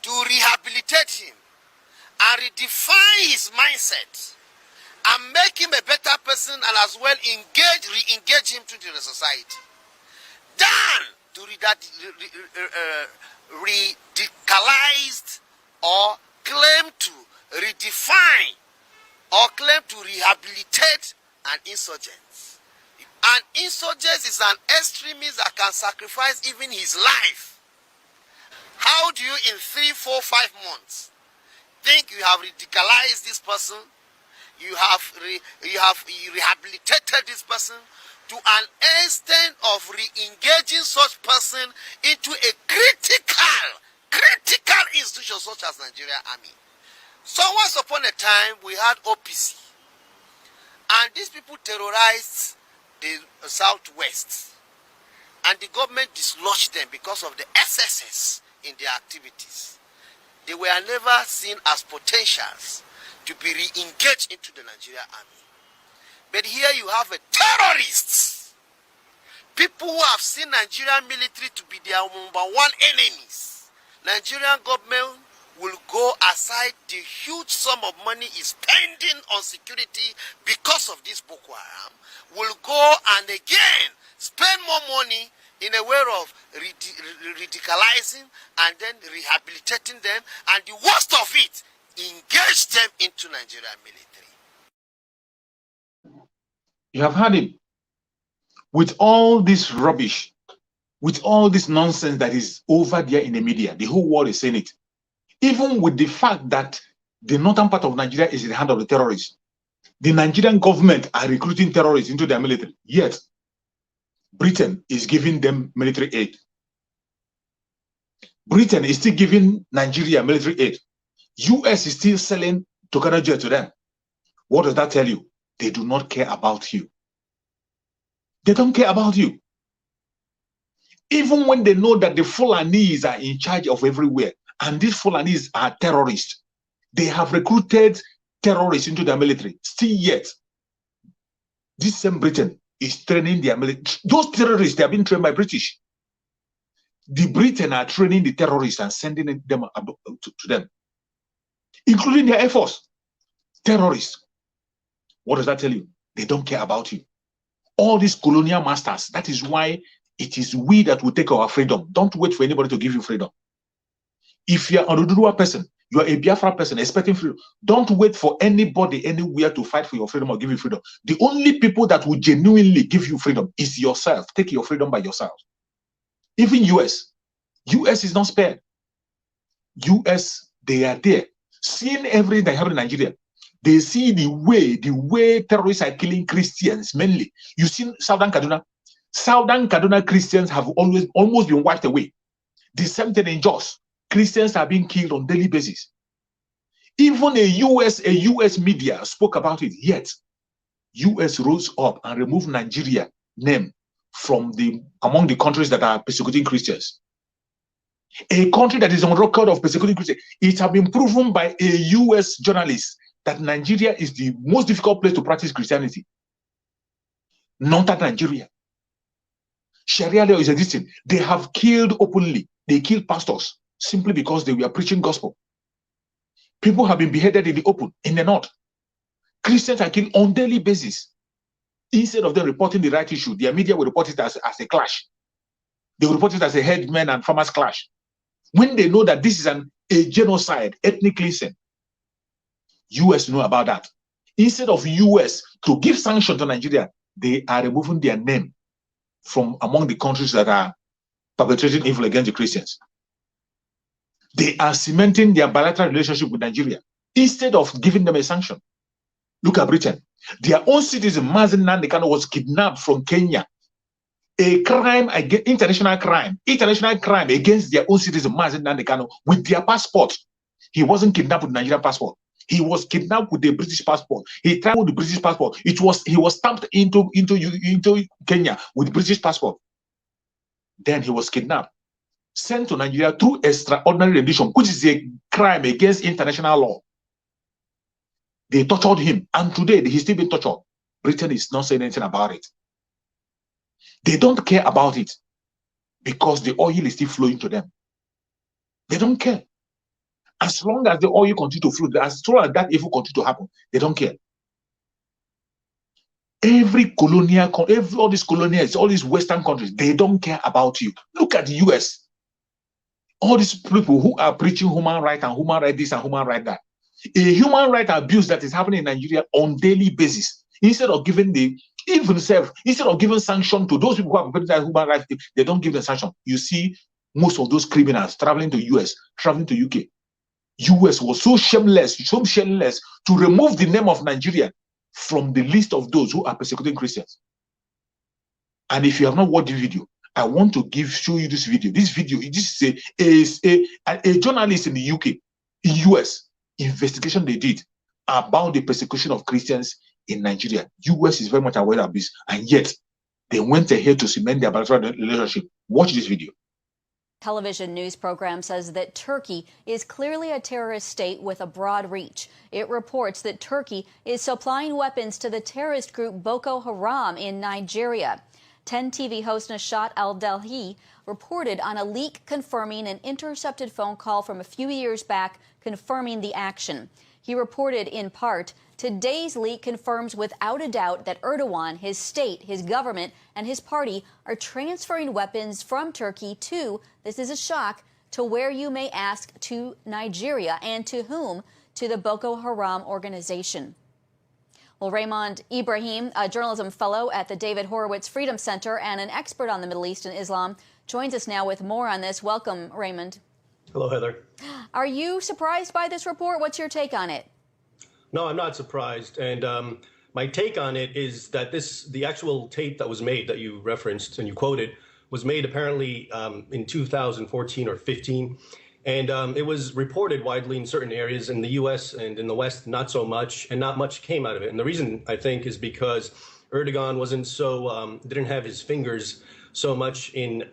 to rehabilitate him and redefine his mindset and make him a better person and as well re-engage him to the society than to radicalized or claim to redefine or claim to rehabilitate an insurgent. An insurgent is an extremist that can sacrifice even his life. How do you in 3, 4, 5 months think you have radicalized this person, you have rehabilitated this person to an extent of re-engaging such person into a critical institution such as Nigeria Army? So once upon a time, we had OPC. And these people terrorized the Southwest. And the government dislodged them because of the excesses in their activities. They were never seen as potentials to be re-engaged into the Nigeria Army. But here you have a terrorists. People who have seen Nigerian military to be their #1 enemies. Nigerian government will go aside the huge sum of money is spending on security because of this Boko Haram, will go and again spend more money in a way of radicalizing and then rehabilitating them, and the worst of it, engage them into Nigerian military. You have heard him. With all this rubbish, with all this nonsense that is over there in the media, the whole world is saying it. Even with the fact that the northern part of Nigeria is in the hand of the terrorists, the Nigerian government are recruiting terrorists into their military. Yet, Britain is giving them military aid. Britain is still giving Nigeria military aid. US is still selling Tucano jet to them. What does that tell you? They do not care about you. They don't care about you. Even when they know that the Fulanese are in charge of everywhere, and these Fulanese are terrorists, they have recruited terrorists into their military. Still yet, this same Britain is training their military. Those terrorists, they are being trained by British. The Britain are training the terrorists and sending them to them, including their Air Force. Terrorists. What does that tell you? They don't care about you. All these colonial masters, that is why it is we that will take our freedom. Don't wait for anybody to give you freedom. If you're an Oduduwa person, you are a Biafra person expecting freedom, don't wait for anybody anywhere to fight for your freedom or give you freedom. The only people that will genuinely give you freedom is yourself. Take your freedom by yourself. Even US is not spared. US, they are there. Seeing everything that happened in Nigeria, they see the way terrorists are killing Christians mainly. You see Southern Kaduna Christians have almost been wiped away. The same thing in Jos. Christians are being killed on a daily basis. Even a US media spoke about it, yet US rose up and removed Nigeria name from among the countries that are persecuting Christians. A country that is on record of persecuting Christians. It has been proven by a US journalist that Nigeria is the most difficult place to practice Christianity. Not that Nigeria. Sharia law is existing. They have killed openly. They killed pastors simply because they were preaching gospel. People have been beheaded in the open, in the north. Christians are killed on a daily basis. Instead of them reporting the right issue, their media will report it as a clash. They will report it as a headmen and farmers clash. When they know that this is a genocide, ethnic cleansing, US know about that. Instead of US to give sanction to Nigeria, they are removing their name from among the countries that are perpetrating evil against the Christians. They are cementing their bilateral relationship with Nigeria instead of giving them a sanction. Look at Britain. Their own citizen, Mazi Nnamdi Kanu, was kidnapped from Kenya. A crime, international crime against their own citizen, Mazi Nnamdi Kanu, with their passport. He wasn't kidnapped with Nigerian passport. He was kidnapped with the British passport. He traveled with the British passport. He was stamped into Kenya with British passport. Then he was kidnapped, sent to Nigeria through extraordinary rendition, which is a crime against international law. They tortured him, and today he's still being tortured. Britain is not saying anything about it. They don't care about it because the oil is still flowing to them. They don't care. As long as the oil continues to flow, as long as that evil continues to happen, they don't care. All these colonials, all these Western countries, they don't care about you. Look at the US. All these people who are preaching human rights and human rights this and human rights that. A human rights abuse that is happening in Nigeria on a daily basis. Instead of giving sanction to those people who are perpetrating human rights, they don't give the sanction. You see most of those criminals traveling to US, traveling to UK. US was so shameless to remove the name of Nigeria from the list of those who are persecuting Christians. And if you have not watched the video, I want to show you this video. This is a journalist in the UK, in US, investigation they did about the persecution of Christians in Nigeria. US is very much aware of this, and yet they went ahead to cement their bilateral relationship. Watch this video. Television news program says that Turkey is clearly a terrorist state with a broad reach. It reports that Turkey is supplying weapons to the terrorist group Boko Haram in Nigeria. 10 TV host Nashat Al-Delhi reported on a leak confirming an intercepted phone call from a few years back confirming the action. He reported in part, today's leak confirms without a doubt that Erdogan, his state, his government, and his party are transferring weapons from Turkey to, this is a shock, to where you may ask, to Nigeria, and to whom? To the Boko Haram organization. Well, Raymond Ibrahim, a journalism fellow at the David Horowitz Freedom Center and an expert on the Middle East and Islam, joins us now with more on this. Welcome, Raymond. Hello, Heather. Are you surprised by this report? What's your take on it? No, I'm not surprised. And my take on it is that the actual tape that was made that you referenced and you quoted was made apparently in 2014 or 15. And it was reported widely in certain areas in the U.S. and in the West, not so much, and not much came out of it. And the reason, I think, is because Erdogan wasn't so, didn't have his fingers so much in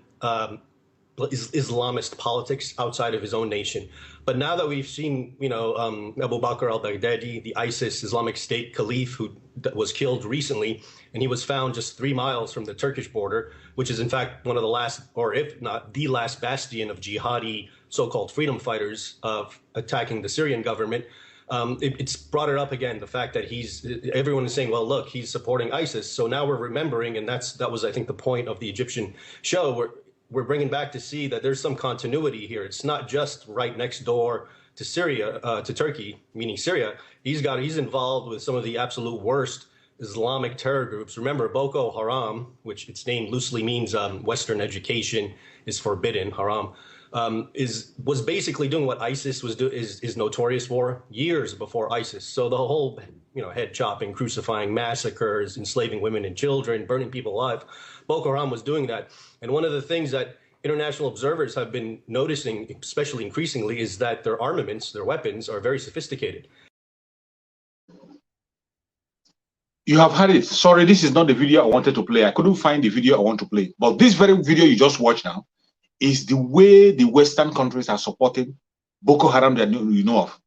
Islamist politics outside of his own nation. But now that we've seen, Abu Bakr al-Baghdadi, the ISIS Islamic State caliph who was killed recently, and he was found just 3 miles from the Turkish border, which is in fact one of the last, or if not the last bastion of jihadi so-called freedom fighters of attacking the Syrian government. It's brought it up again, the fact that everyone is saying, well, look, he's supporting ISIS. So now we're remembering, and that was, I think, the point of the Egyptian show, where we're bringing back to see that there's some continuity here. It's not just right next door to Syria, to Turkey, meaning Syria. He's involved with some of the absolute worst Islamic terror groups. Remember, Boko Haram, which its name loosely means Western education is forbidden, haram, was basically doing what ISIS is notorious for years before ISIS. So the whole, head chopping, crucifying, massacres, enslaving women and children, burning people alive, Boko Haram was doing that. And one of the things that international observers have been noticing, especially increasingly, is that their armaments, their weapons, are very sophisticated. You have had it. Sorry, this is not the video I wanted to play. I couldn't find the video I want to play. But this very video you just watched now is the way the Western countries are supporting Boko Haram that you know of.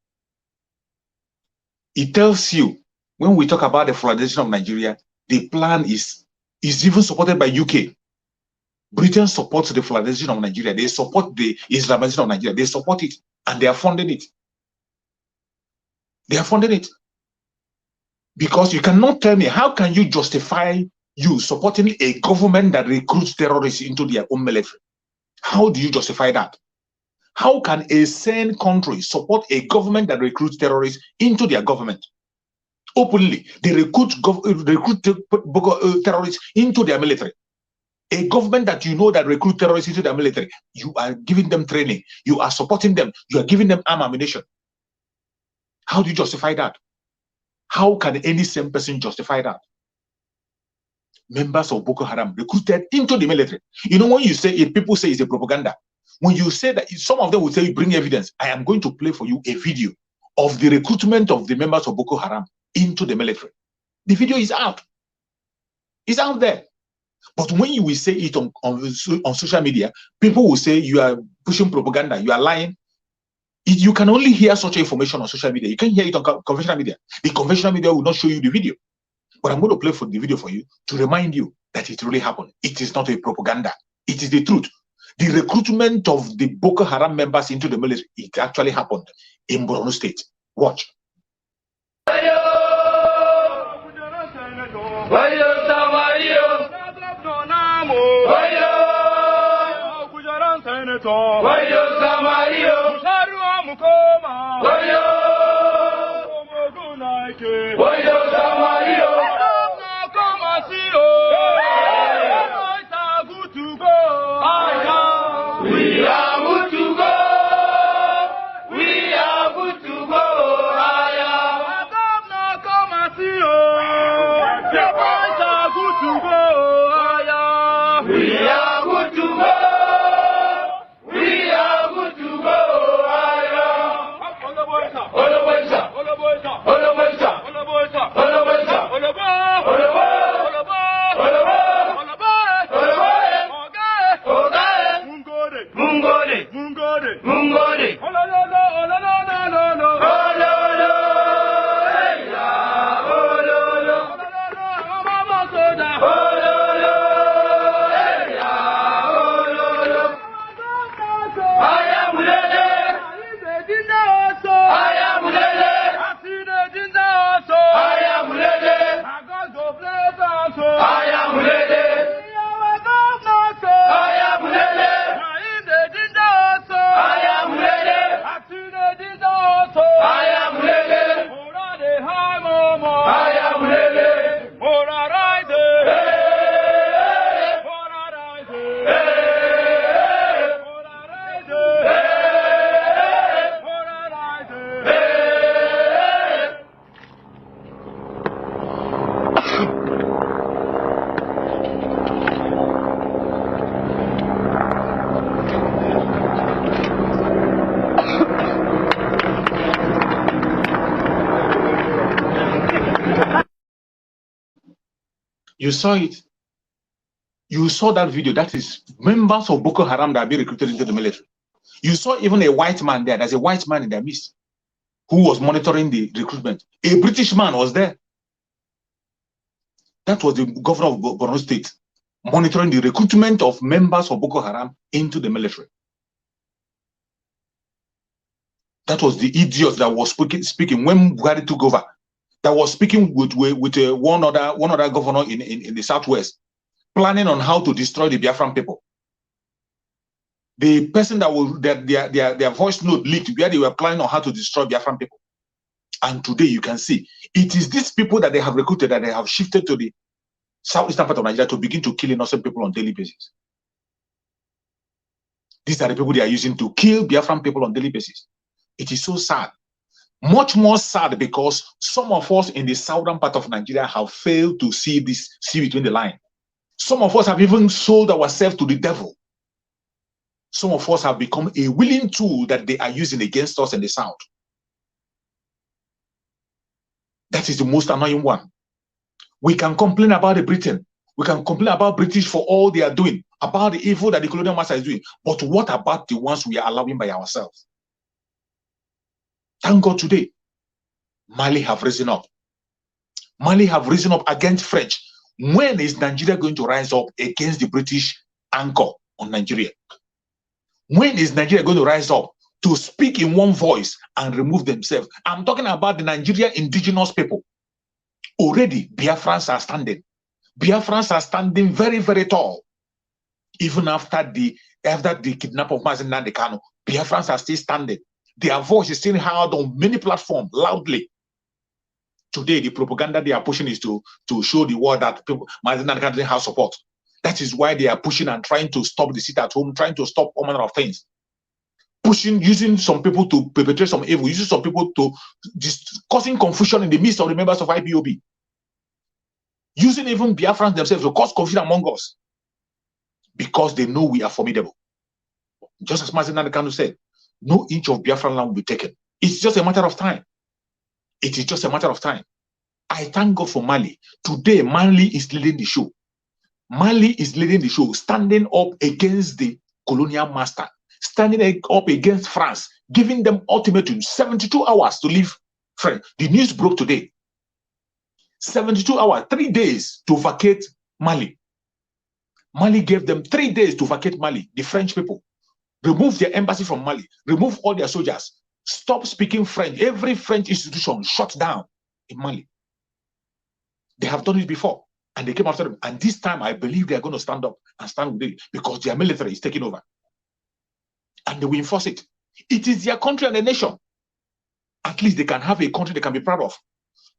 It tells you, when we talk about the floodation of Nigeria, the plan is even supported by UK. Britain supports the floodation of Nigeria. They support the Islamization of Nigeria. They support it, and they are funding it. They are funding it. Because you cannot tell me, how can you justify you supporting a government that recruits terrorists into their own military? How do you justify that? How can a sane country support a government that recruits terrorists into their government? Openly, they recruit terrorists into their military. A government that that recruit terrorists into their military, you are giving them training, you are supporting them, you are giving them ammunition. How do you justify that? How can any sane person justify that? Members of Boko Haram recruited into the military. When you say it, people say it's a propaganda. When you say that, some of them will say, bring evidence. I am going to play for you a video of the recruitment of the members of Boko Haram into the military. The video is out. It's out there. But when you will say it on social media, people will say you are pushing propaganda, you are lying. You can only hear such information on social media. You can't hear it on conventional media. The conventional media will not show you the video. But I'm going to play for the video for you to remind you that it really happened. It is not a propaganda. It is the truth. The recruitment of the Boko Haram members into the military, it actually happened in Borno State. Watch. You saw it. You saw that video. That is members of Boko Haram that have been recruited into the military. You saw even a white man there. There's a white man in their midst who was monitoring the recruitment. A British man was there. That was the governor of Borno State, monitoring the recruitment of members of Boko Haram into the military. That was the idiot that was speaking when Buhari took over. That was speaking with one other governor in the southwest, planning on how to destroy the Biafran people. The person that will their voice note leaked where they were planning on how to destroy Biafran people. And today you can see it is these people that they have recruited that they have shifted to the southeastern part of Nigeria to begin to kill innocent people on a daily basis. These are the people they are using to kill Biafran people on a daily basis. It is so sad. Much more sad because some of us in the southern part of Nigeria have failed to see between the lines. Some of us have even sold ourselves to the devil. Some of us have become a willing tool that they are using against us in the south. That is the most annoying one. We can complain about the Britain. We can complain about British for all they are doing, about the evil that the colonial master is doing. But what about the ones we are allowing by ourselves? Thank God today, Mali have risen up. Mali have risen up against French. When is Nigeria going to rise up against the British anchor on Nigeria? When is Nigeria going to rise up to speak in one voice and remove themselves? I'm talking about the Nigerian indigenous people. Already, Biafrans are standing. Biafrans are standing very, very tall. Even after the kidnap of Mazi Nnamdi Kanu, Biafrans are still standing. Their voice is still heard on many platforms, loudly. Today, the propaganda they are pushing is to show the world that Mazi Nnamdi Kanu doesn't have support. That is why they are pushing and trying to stop the sit at home, trying to stop all manner of things. Pushing, using some people to perpetrate some evil, using some people to just causing confusion in the midst of the members of IPOB. Using even Biafrans themselves to cause confusion among us. Because they know we are formidable. Just as Mazi Nnamdi Kanu said, no inch of Biafran land will be taken. It's just a matter of time. It is just a matter of time. I thank God for Mali. Today, Mali is leading the show. Mali is leading the show, standing up against the colonial master, standing up against France, giving them ultimatum, 72 hours to leave France. The news broke today. 72 hours, 3 days to vacate Mali. Mali gave them 3 days to vacate Mali, the French people. Remove their embassy from Mali, remove all their soldiers, stop speaking French. Every French institution shut down in Mali. They have done it before, and they came after them. And this time, I believe they are going to stand up and stand with it because their military is taking over. And they will enforce it. It is their country and a nation. At least they can have a country they can be proud of.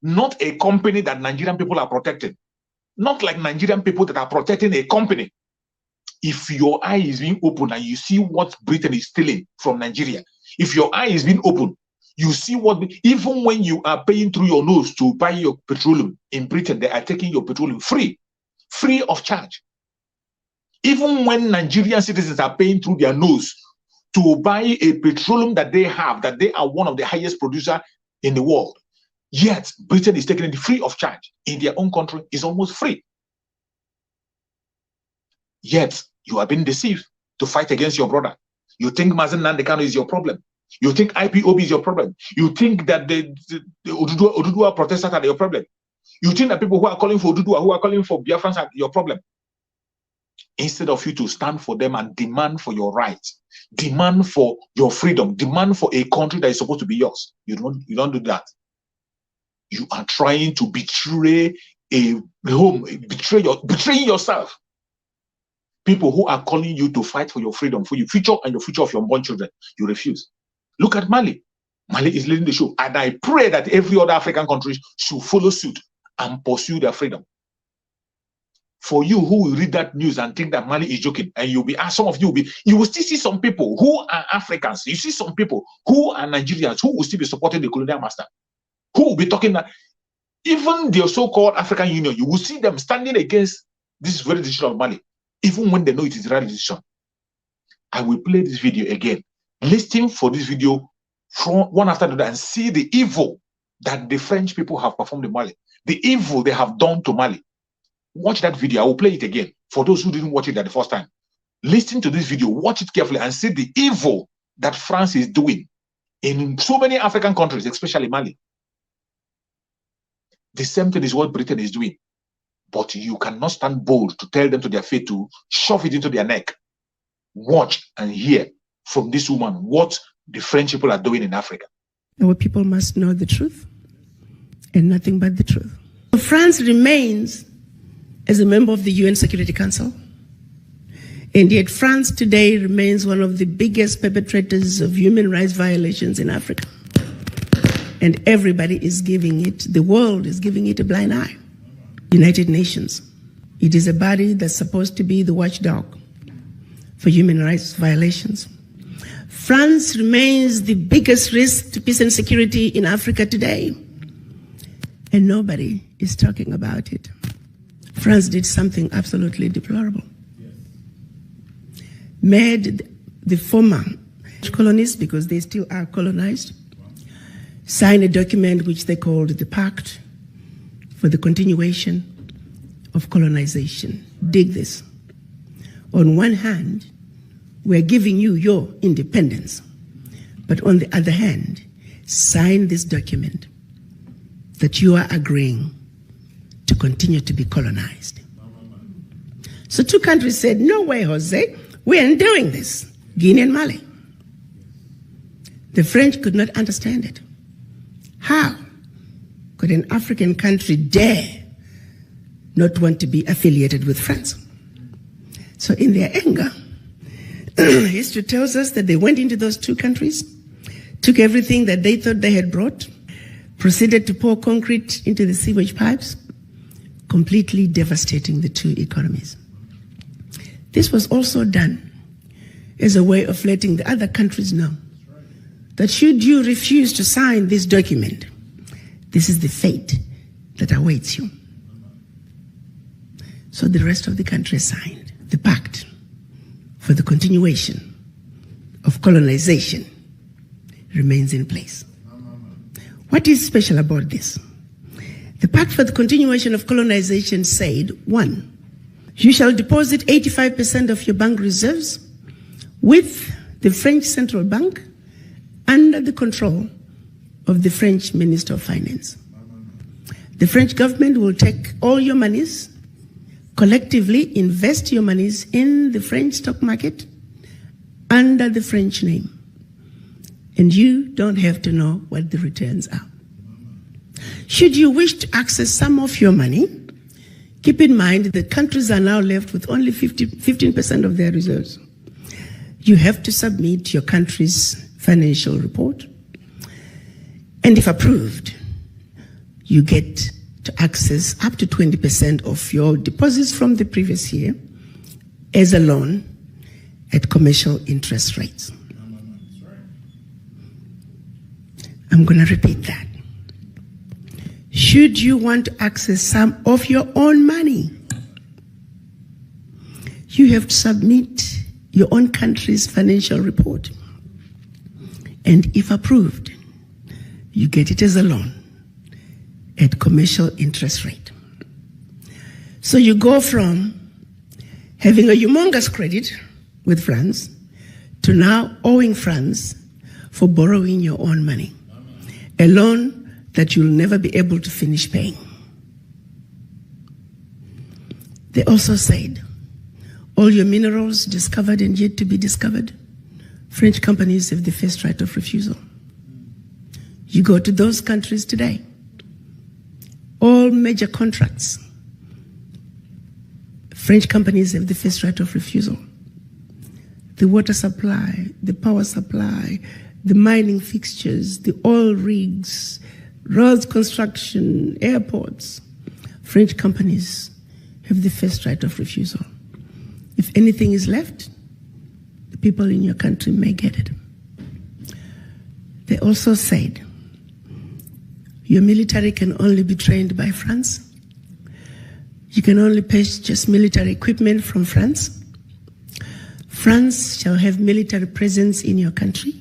Not a company that Nigerian people are protecting. Not like Nigerian people that are protecting a company. If your eye is being open and you see what Britain is stealing from Nigeria, if your eye is being open, you see what, even when you are paying through your nose to buy your petroleum in Britain, they are taking your petroleum free of charge. Even when Nigerian citizens are paying through their nose to buy a petroleum that they have, that they are one of the highest producers in the world, yet Britain is taking it free of charge. In their own country, it's almost free. Yet you are being deceived to fight against your brother. You think Mazi Nnamdi Kanu is your problem. You think IPOB is your problem. You think that the Oduduwa protesters are your problem. You think that people who are calling for Oduduwa, who are calling for Biafrans are your problem. Instead of you to stand for them and demand for your rights, demand for your freedom, demand for a country that is supposed to be yours. You don't do that. You are trying to betray a home, betraying yourself. People who are calling you to fight for your freedom, for your future and your future of your unborn children, you refuse. Look at Mali. Mali is leading the show. And I pray that every other African country should follow suit and pursue their freedom. For you who will read that news and think that Mali is joking, and you'll be, some of you will be, you will still see some people who are Africans. You see some people who are Nigerians who will still be supporting the colonial master, who will be talking that even the so-called African Union, you will see them standing against this very decision of Mali, even when they know it is the right decision. I will play this video again. Listen for this video from one after the other and see the evil that the French people have performed in Mali, the evil they have done to Mali. Watch that video. I will play it again for those who didn't watch it at the first time. Listen to this video, watch it carefully, and see the evil that France is doing in so many African countries, especially Mali. The same thing is what Britain is doing. But you cannot stand bold to tell them to their face to shove it into their neck. Watch and hear from this woman what the French people are doing in Africa. Our people must know the truth and nothing but the truth. France remains as a member of the UN Security Council. And yet France today remains one of the biggest perpetrators of human rights violations in Africa. And everybody is giving it, the world is giving it a blind eye. United Nations. It is a body that's supposed to be the watchdog for human rights violations. France remains the biggest risk to peace and security in Africa today. And nobody is talking about it. France did something absolutely deplorable. Made the former colonies, because they still are colonized, sign a document which they called the Pact for the Continuation of Colonization. Dig this. On one hand, we're giving you your independence, but on the other hand, sign this document that you are agreeing to continue to be colonized. So two countries said, no way, Jose, we aren't doing this, Guinea and Mali. The French could not understand it. How could an African country dare not want to be affiliated with France? So in their anger, history tells us that they went into those two countries, took everything that they thought they had brought, proceeded to pour concrete into the sewage pipes, completely devastating the two economies. This was also done as a way of letting the other countries know that should you refuse to sign this document, this is the fate that awaits you. So the rest of the country signed the Pact for the Continuation of Colonization remains in place. What is special about this? The Pact for the Continuation of Colonization said, 1, you shall deposit 85% of your bank reserves with the French Central Bank under the control of the French Minister of Finance. The French government will take all your monies, collectively invest your monies in the French stock market under the French name. And you don't have to know what the returns are. Should you wish to access some of your money, keep in mind that countries are now left with only 15% of their reserves. You have to submit your country's financial report. And if approved, you get to access up to 20% of your deposits from the previous year as a loan at commercial interest rates. I'm going to repeat that. Should you want to access some of your own money, you have to submit your own country's financial report. And if approved, you get it as a loan at commercial interest rate. So you go from having a humongous credit with France to now owing France for borrowing your own money, a loan that you'll never be able to finish paying. They also said, all your minerals discovered and yet to be discovered, French companies have the first right of refusal. You go to those countries today, all major contracts, French companies have the first right of refusal. The water supply, the power supply, the mining fixtures, the oil rigs, roads construction, airports, French companies have the first right of refusal. If anything is left, the people in your country may get it. They also said, your military can only be trained by France. You can only purchase military equipment from France. France shall have military presence in your country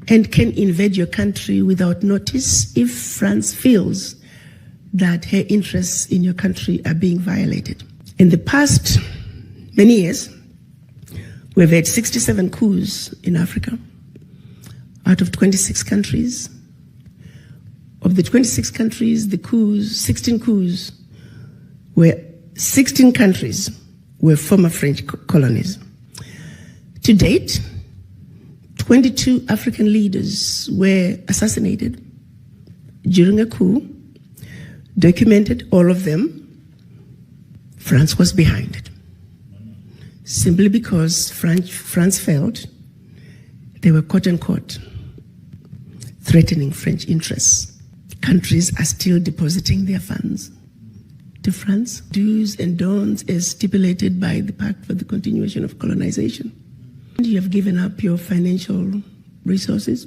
and can invade your country without notice if France feels that her interests in your country are being violated. In the past many years, we've had 67 coups in Africa out of 26 countries. Of the 26 countries, the coups, 16 coups, were 16 countries were former French colonies. To date, 22 African leaders were assassinated during a coup, documented all of them. France was behind it. Simply because France felt they were quote unquote threatening French interests. Countries are still depositing their funds to France. Do's and don'ts as stipulated by the Pact for the Continuation of Colonization. You have given up your financial resources.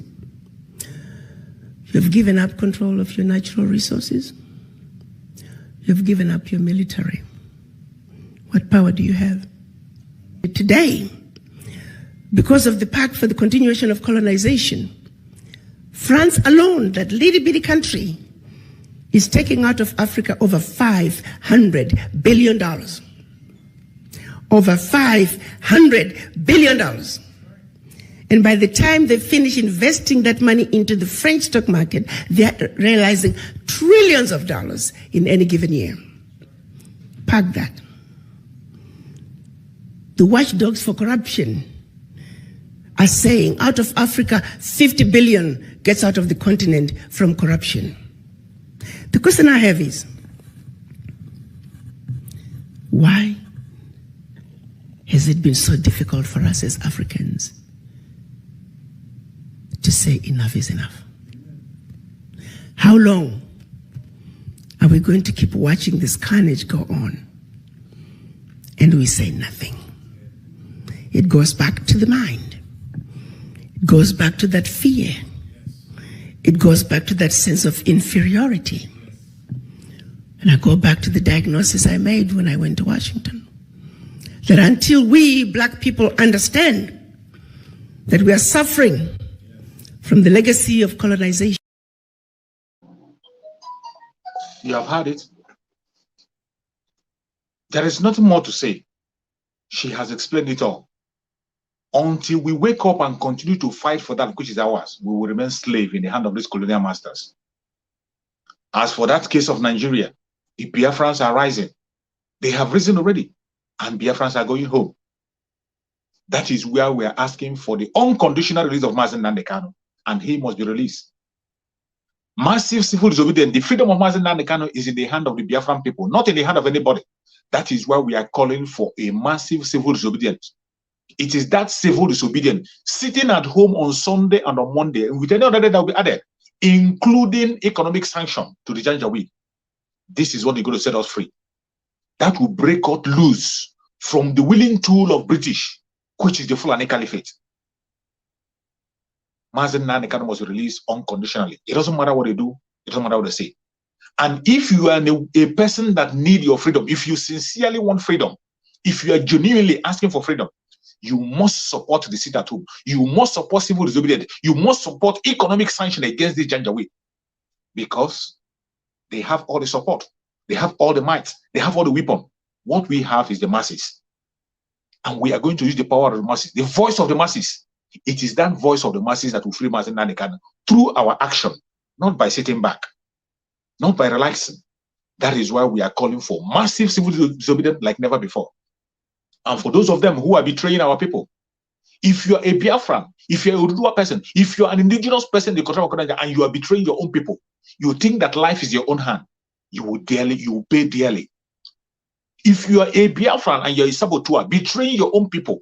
You have given up control of your natural resources. You have given up your military. What power do you have? Today, because of the Pact for the Continuation of Colonization, France alone, that little bitty country, is taking out of Africa over $500 billion. Over $500 billion. And by the time they finish investing that money into the French stock market, they're realizing trillions of dollars in any given year. Park that. The watchdogs for corruption are saying out of Africa, 50 billion gets out of the continent from corruption. The question I have is, why has it been so difficult for us as Africans to say enough is enough? How long are we going to keep watching this carnage go on and we say nothing? It goes back to the mind. It goes back to that fear. It goes back to that sense of inferiority. And I go back to the diagnosis I made when I went to Washington. That until we black people understand that we are suffering from the legacy of colonization. You have heard it. There is nothing more to say. She has explained it all. Until we wake up and continue to fight for that which is ours, we will remain slave in the hand of these colonial masters. As for that case of Nigeria, the Biafrans are rising. They have risen already, and Biafrans are going home. That is where we are asking for the unconditional release of Mazi Nnamdi Kanu, and he must be released. Massive civil disobedience. The freedom of Mazi Nnamdi Kanu is in the hand of the Biafran people, not in the hand of anybody. That is why we are calling for a massive civil disobedience. It is that civil disobedience sitting at home on Sunday and on Monday, and with any other day that will be added, including economic sanction to the Janjaweed. This is what is going to set us free. That will break out loose from the willing tool of British, which is the Fulani Caliphate. Mazi Nnamdi Kanu must be released unconditionally. It doesn't matter what they do. It doesn't matter what they say. And if you are a person that needs your freedom, if you sincerely want freedom, if you are genuinely asking for freedom, you must support the sit at home. You must support civil disobedience. You must support economic sanction against the Janjaweed, because they have all the support. They have all the might. They have all the weapon. What we have is the masses. And we are going to use the power of the masses, the voice of the masses. It is that voice of the masses that will free Mazi Nnamdi Kanu through our action, not by sitting back, not by relaxing. That is why we are calling for massive civil disobedience like never before. And for those of them who are betraying our people, if you are a Biafran, if you are a Urudua person, if you are an indigenous person in the country of Canada and you are betraying your own people, you think that life is your own hand, you will pay dearly. If you are a Biafran and you're a saboteur, betraying your own people,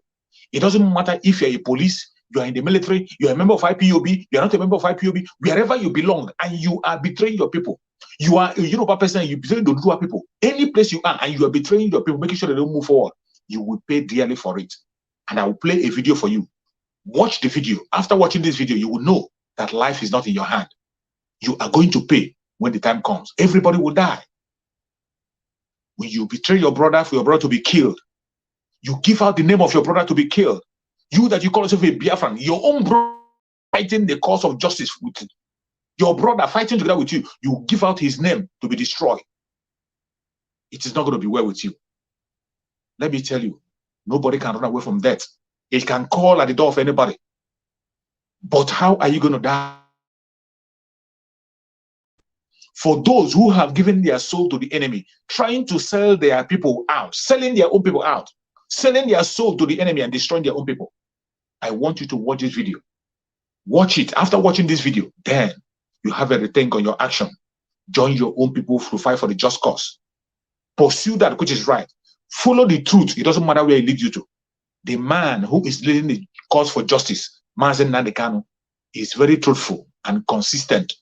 it doesn't matter if you're a police, you are in the military, you're a member of IPOB, you're not a member of IPOB, wherever you belong, and you are betraying your people. You are a Yoruba person and you're betraying the Urudua people. Any place you are and you are betraying your people, making sure they don't move forward, you will pay dearly for it. And I will play a video for you. Watch the video. After watching this video, you will know that life is not in your hand. You are going to pay when the time comes. Everybody will die. When you betray your brother for your brother to be killed, you give out the name of your brother to be killed. You that you call yourself a Biafran, your own brother fighting the cause of justice with your brother fighting together with you, you give out his name to be destroyed. It is not going to be well with you. Let me tell you, nobody can run away from death. It can call at the door of anybody. But how are you going to die? For those who have given their soul to the enemy, trying to sell their people out, selling their own people out, selling their soul to the enemy and destroying their own people, I want you to watch this video. Watch it. After watching this video, then you have a rethink on your action. Join your own people to fight for the just cause. Pursue that which is right. Follow the truth. It doesn't matter where it leads you to. The man who is leading the cause for justice, Mazi Nnamdi Kanu, is very truthful and consistent.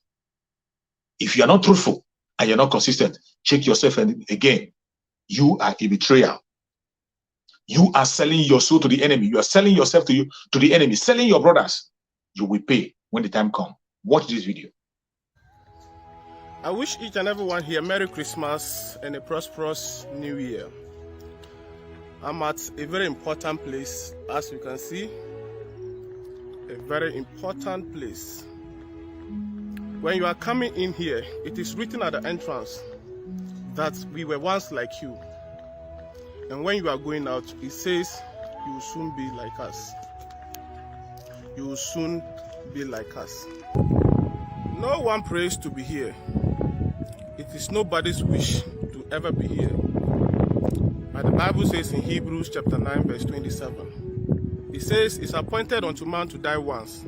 If you are not truthful and you're not consistent, check yourself again. You are a betrayer. You are selling your soul to the enemy. You are selling yourself to the enemy, selling your brothers. You will pay when the time comes. Watch this video. I wish each and everyone here Merry Christmas and a prosperous New Year. I'm at a very important place, as you can see. A very important place. When you are coming in here, it is written at the entrance that we were once like you. And when you are going out, it says you will soon be like us. You will soon be like us. No one prays to be here. It is nobody's wish to ever be here. But the Bible says in Hebrews chapter 9 verse 27, it says it's appointed unto man to die once,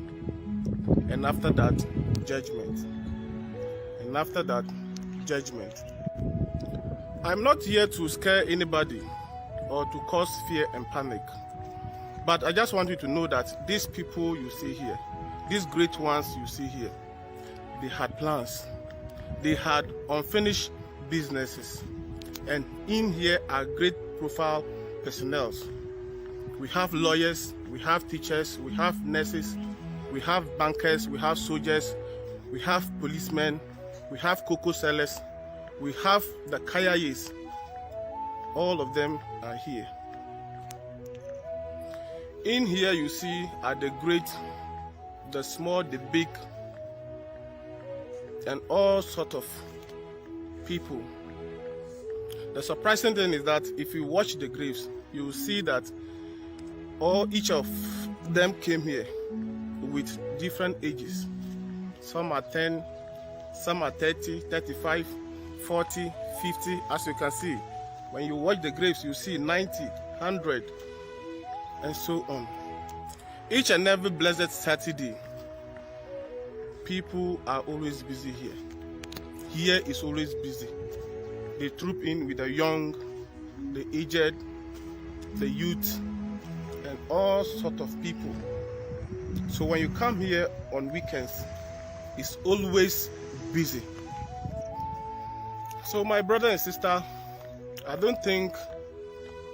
and after that, judgment. And after that, judgment. I'm not here to scare anybody or to cause fear and panic. But I just want you to know that these people you see here, these great ones you see here, they had plans. They had unfinished businesses. And in here are great profile personnel. We have lawyers, we have teachers, we have nurses, we have bankers, we have soldiers, we have policemen, we have cocoa sellers, we have the kayayes. All of them are here. In here you see are the great, the small, the big, and all sort of people. The surprising thing is that if you watch the graves, you will see that each of them came here with different ages. Some are 10, some are 30, 35, 40, 50, as you can see. When you watch the graves, you see 90, 100, and so on. Each and every blessed Saturday, people are always busy here. Here is always busy. They troop in with the young, the aged, the youth, and all sort of people. So when you come here on weekends, it's always busy. So my brother and sister, I don't think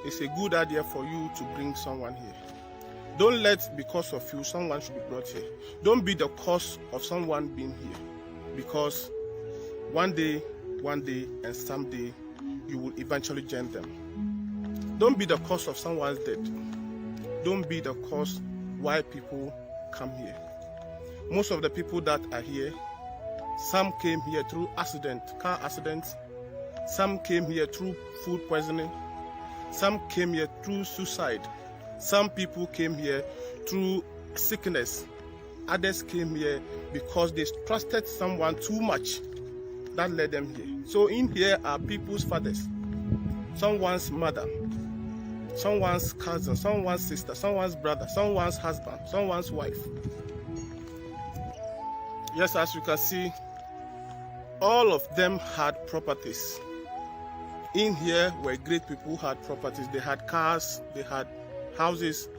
it's a good idea for you to bring someone here. Don't let, because of you, someone should be brought here. Don't be the cause of someone being here, because one day, and someday, you will eventually join them. Don't be the cause of someone's death. Don't be the cause why people come here. Most of the people that are here, some came here through car accidents. Some came here through food poisoning. Some came here through suicide. Some people came here through sickness. Others came here because they trusted someone too much. That led them here. So in here are people's fathers, someone's mother, someone's cousin, someone's sister, someone's brother, someone's husband, someone's wife. Yes, as you can see, all of them had properties. In here were great people who had properties. They had cars, they had houses,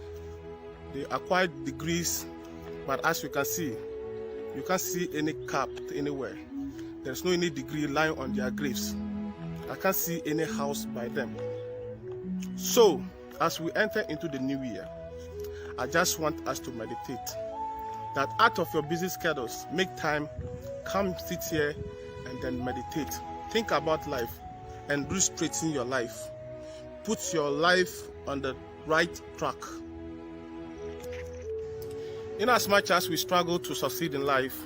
they acquired degrees, but as you can see, you can't see any cap anywhere. There's no any degree lying on their graves. I can't see any house by them. So, as we enter into the new year, I just want us to meditate. That out of your busy schedules, make time, come sit here and then meditate. Think about life and re-straighten your life. Put your life on the right track. In as much as we struggle to succeed in life,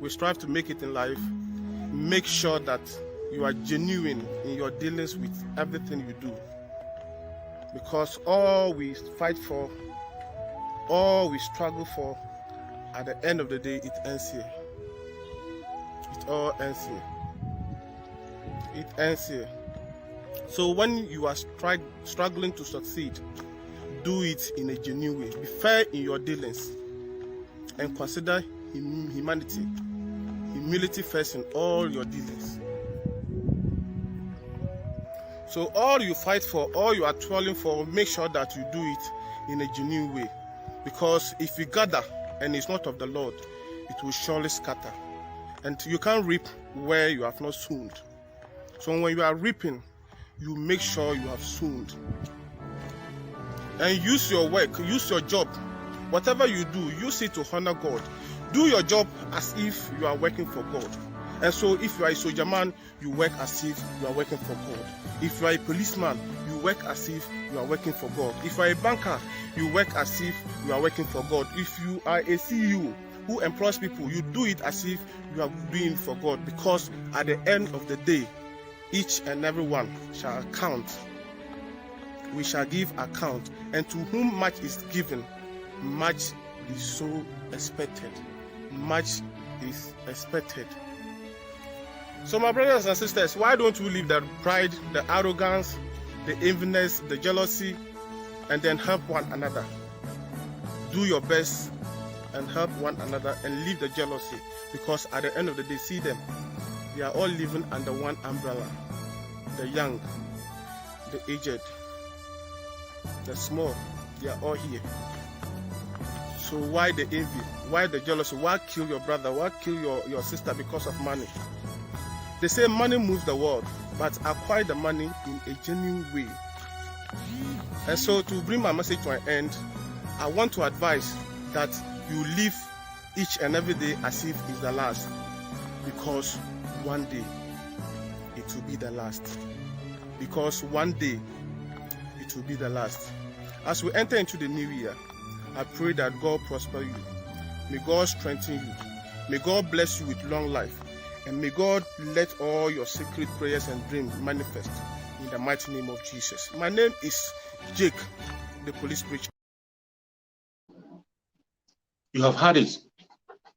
we strive to make it in life, make sure that you are genuine in your dealings with everything you do. Because all we fight for, all we struggle for, at the end of the day, it ends here. It all ends here. It ends here. So when you are struggling to succeed, do it in a genuine way. Be fair in your dealings and consider humanity, humility first in all your dealings. So all you fight for, all you are toiling for, make sure that you do it in a genuine way. Because if you gather and it's not of the Lord, it will surely scatter. And you can't reap where you have not sown. So when you are reaping, you make sure you have sown. And use your work, use your job. Whatever you do, use it to honor God. Do your job as if you are working for God. And so if you are a soldier man, you work as if you are working for God. If you are a policeman, you work as if you are working for God. If you are a banker, you work as if you are working for God. If you are a CEO who employs people, you do it as if you are doing it for God. Because at the end of the day, each and every one shall account. We shall give account. And to whom much is given, much is so expected. Much is expected. So my brothers and sisters, why don't we leave the pride, the arrogance, the enviness, the jealousy, and then help one another? Do your best and help one another and leave the jealousy, because at the end of the day, see them. They are all living under one umbrella. The young, the aged, the small, they are all here. So why the envy? Why the jealousy? Why kill your brother? Why kill your sister because of money? They say money moves the world, but acquire the money in a genuine way. And so to bring my message to an end, I want to advise that you live each and every day as if it's the last, because one day it will be the last. Because one day it will be the last. As we enter into the new year, I pray that God prosper you. May God strengthen you. May God bless you with long life. And may God let all your secret prayers and dreams manifest in the mighty name of Jesus. My name is Jake, the police preacher. You have heard it.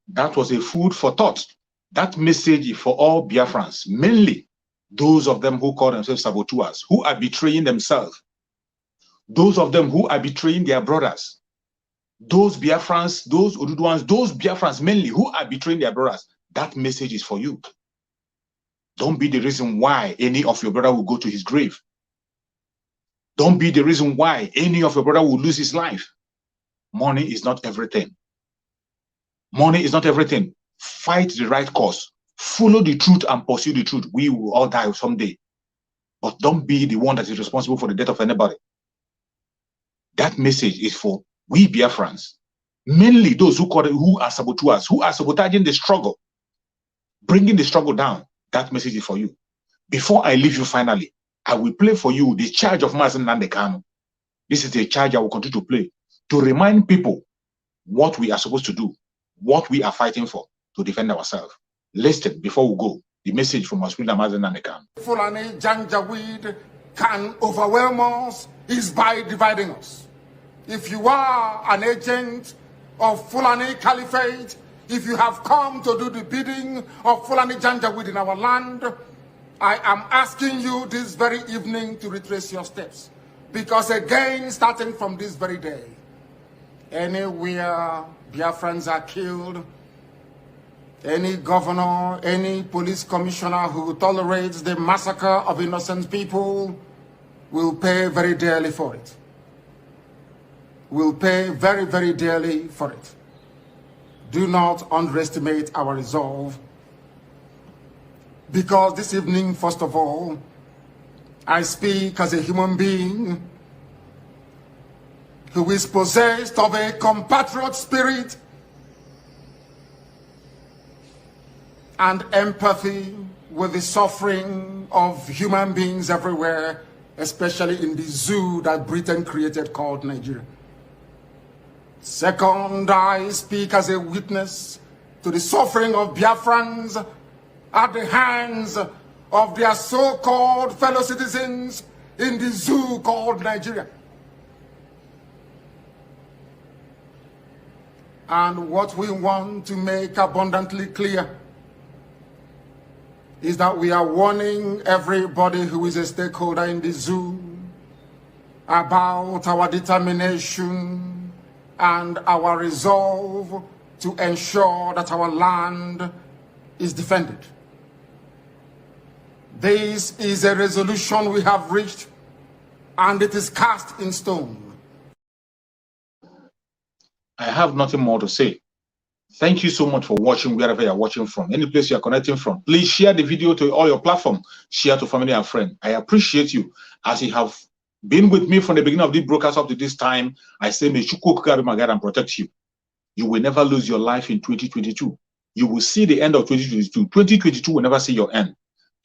That was a food for thought. That message is for all Biafrans, mainly those of them who call themselves saboteurs, who are betraying themselves. Those of them who are betraying their brothers. Those Biafrans, those Oduduans, those Biafrans mainly who are betraying their brothers. That message is for you. Don't be the reason why any of your brother will go to his grave. Don't be the reason why any of your brother will lose his life. Money is not everything. Money is not everything. Fight the right cause. Follow the truth and pursue the truth. We will all die someday. But don't be the one that is responsible for the death of anybody. That message is for we Biafrans. Mainly those who are saboteurs, who are sabotaging the struggle, bringing the struggle down. That message is for you. Before I leave you finally, I will play for you the charge of Mazi Nnamdi Kanu. This is the charge I will continue to play to remind people what we are supposed to do, what we are fighting for to defend ourselves. Listen before we go. The message from our speaker Mazi Nnamdi Kanu. Fulani Janjaweed can overwhelm us is by dividing us. If you are an agent of Fulani Caliphate, if you have come to do the bidding of Fulani Janjaweed in our land, I am asking you this very evening to retrace your steps. Because again, starting from this very day, anywhere Biafrans are killed, any governor, any police commissioner who tolerates the massacre of innocent people will pay very dearly for it. Will pay very, very dearly for it. Do not underestimate our resolve. Because this evening, first of all, I speak as a human being who is possessed of a compatriot spirit and empathy with the suffering of human beings everywhere, especially in the zoo that Britain created called Nigeria. Second, I speak as a witness to the suffering of Biafrans at the hands of their so-called fellow citizens in the zoo called Nigeria. And what we want to make abundantly clear is that we are warning everybody who is a stakeholder in the zoo about our determination and our resolve to ensure that our land is defended. This is a resolution we have reached, and it is cast in stone. I have nothing more to say. Thank you so much for watching wherever you're watching from, any place you're connecting from. Please share the video to all your platforms, share to family and friends. I appreciate you as you have been with me from the beginning of the broadcast up to this time. I say, may Chukwu carry my God and protect you. You will never lose your life in 2022. You will see the end of 2022. 2022 will never see your end.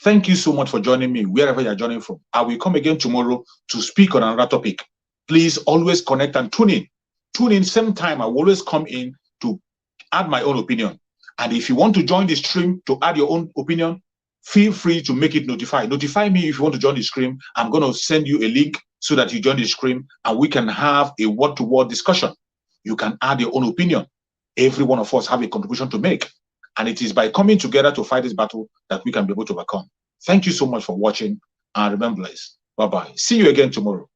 Thank you so much for joining me wherever you're joining from. I will come again tomorrow to speak on another topic. Please always connect and tune in. Tune in same time. I will always come in to add my own opinion. And if you want to join the stream to add your own opinion, feel free to make it notify. Notify me if you want to join the stream. I'm going to send you a link so that you join the stream and we can have a word-to-word discussion. You can add your own opinion. Every one of us have a contribution to make. And it is by coming together to fight this battle that we can be able to overcome. Thank you so much for watching and remember, blessed. Bye-bye. See you again tomorrow.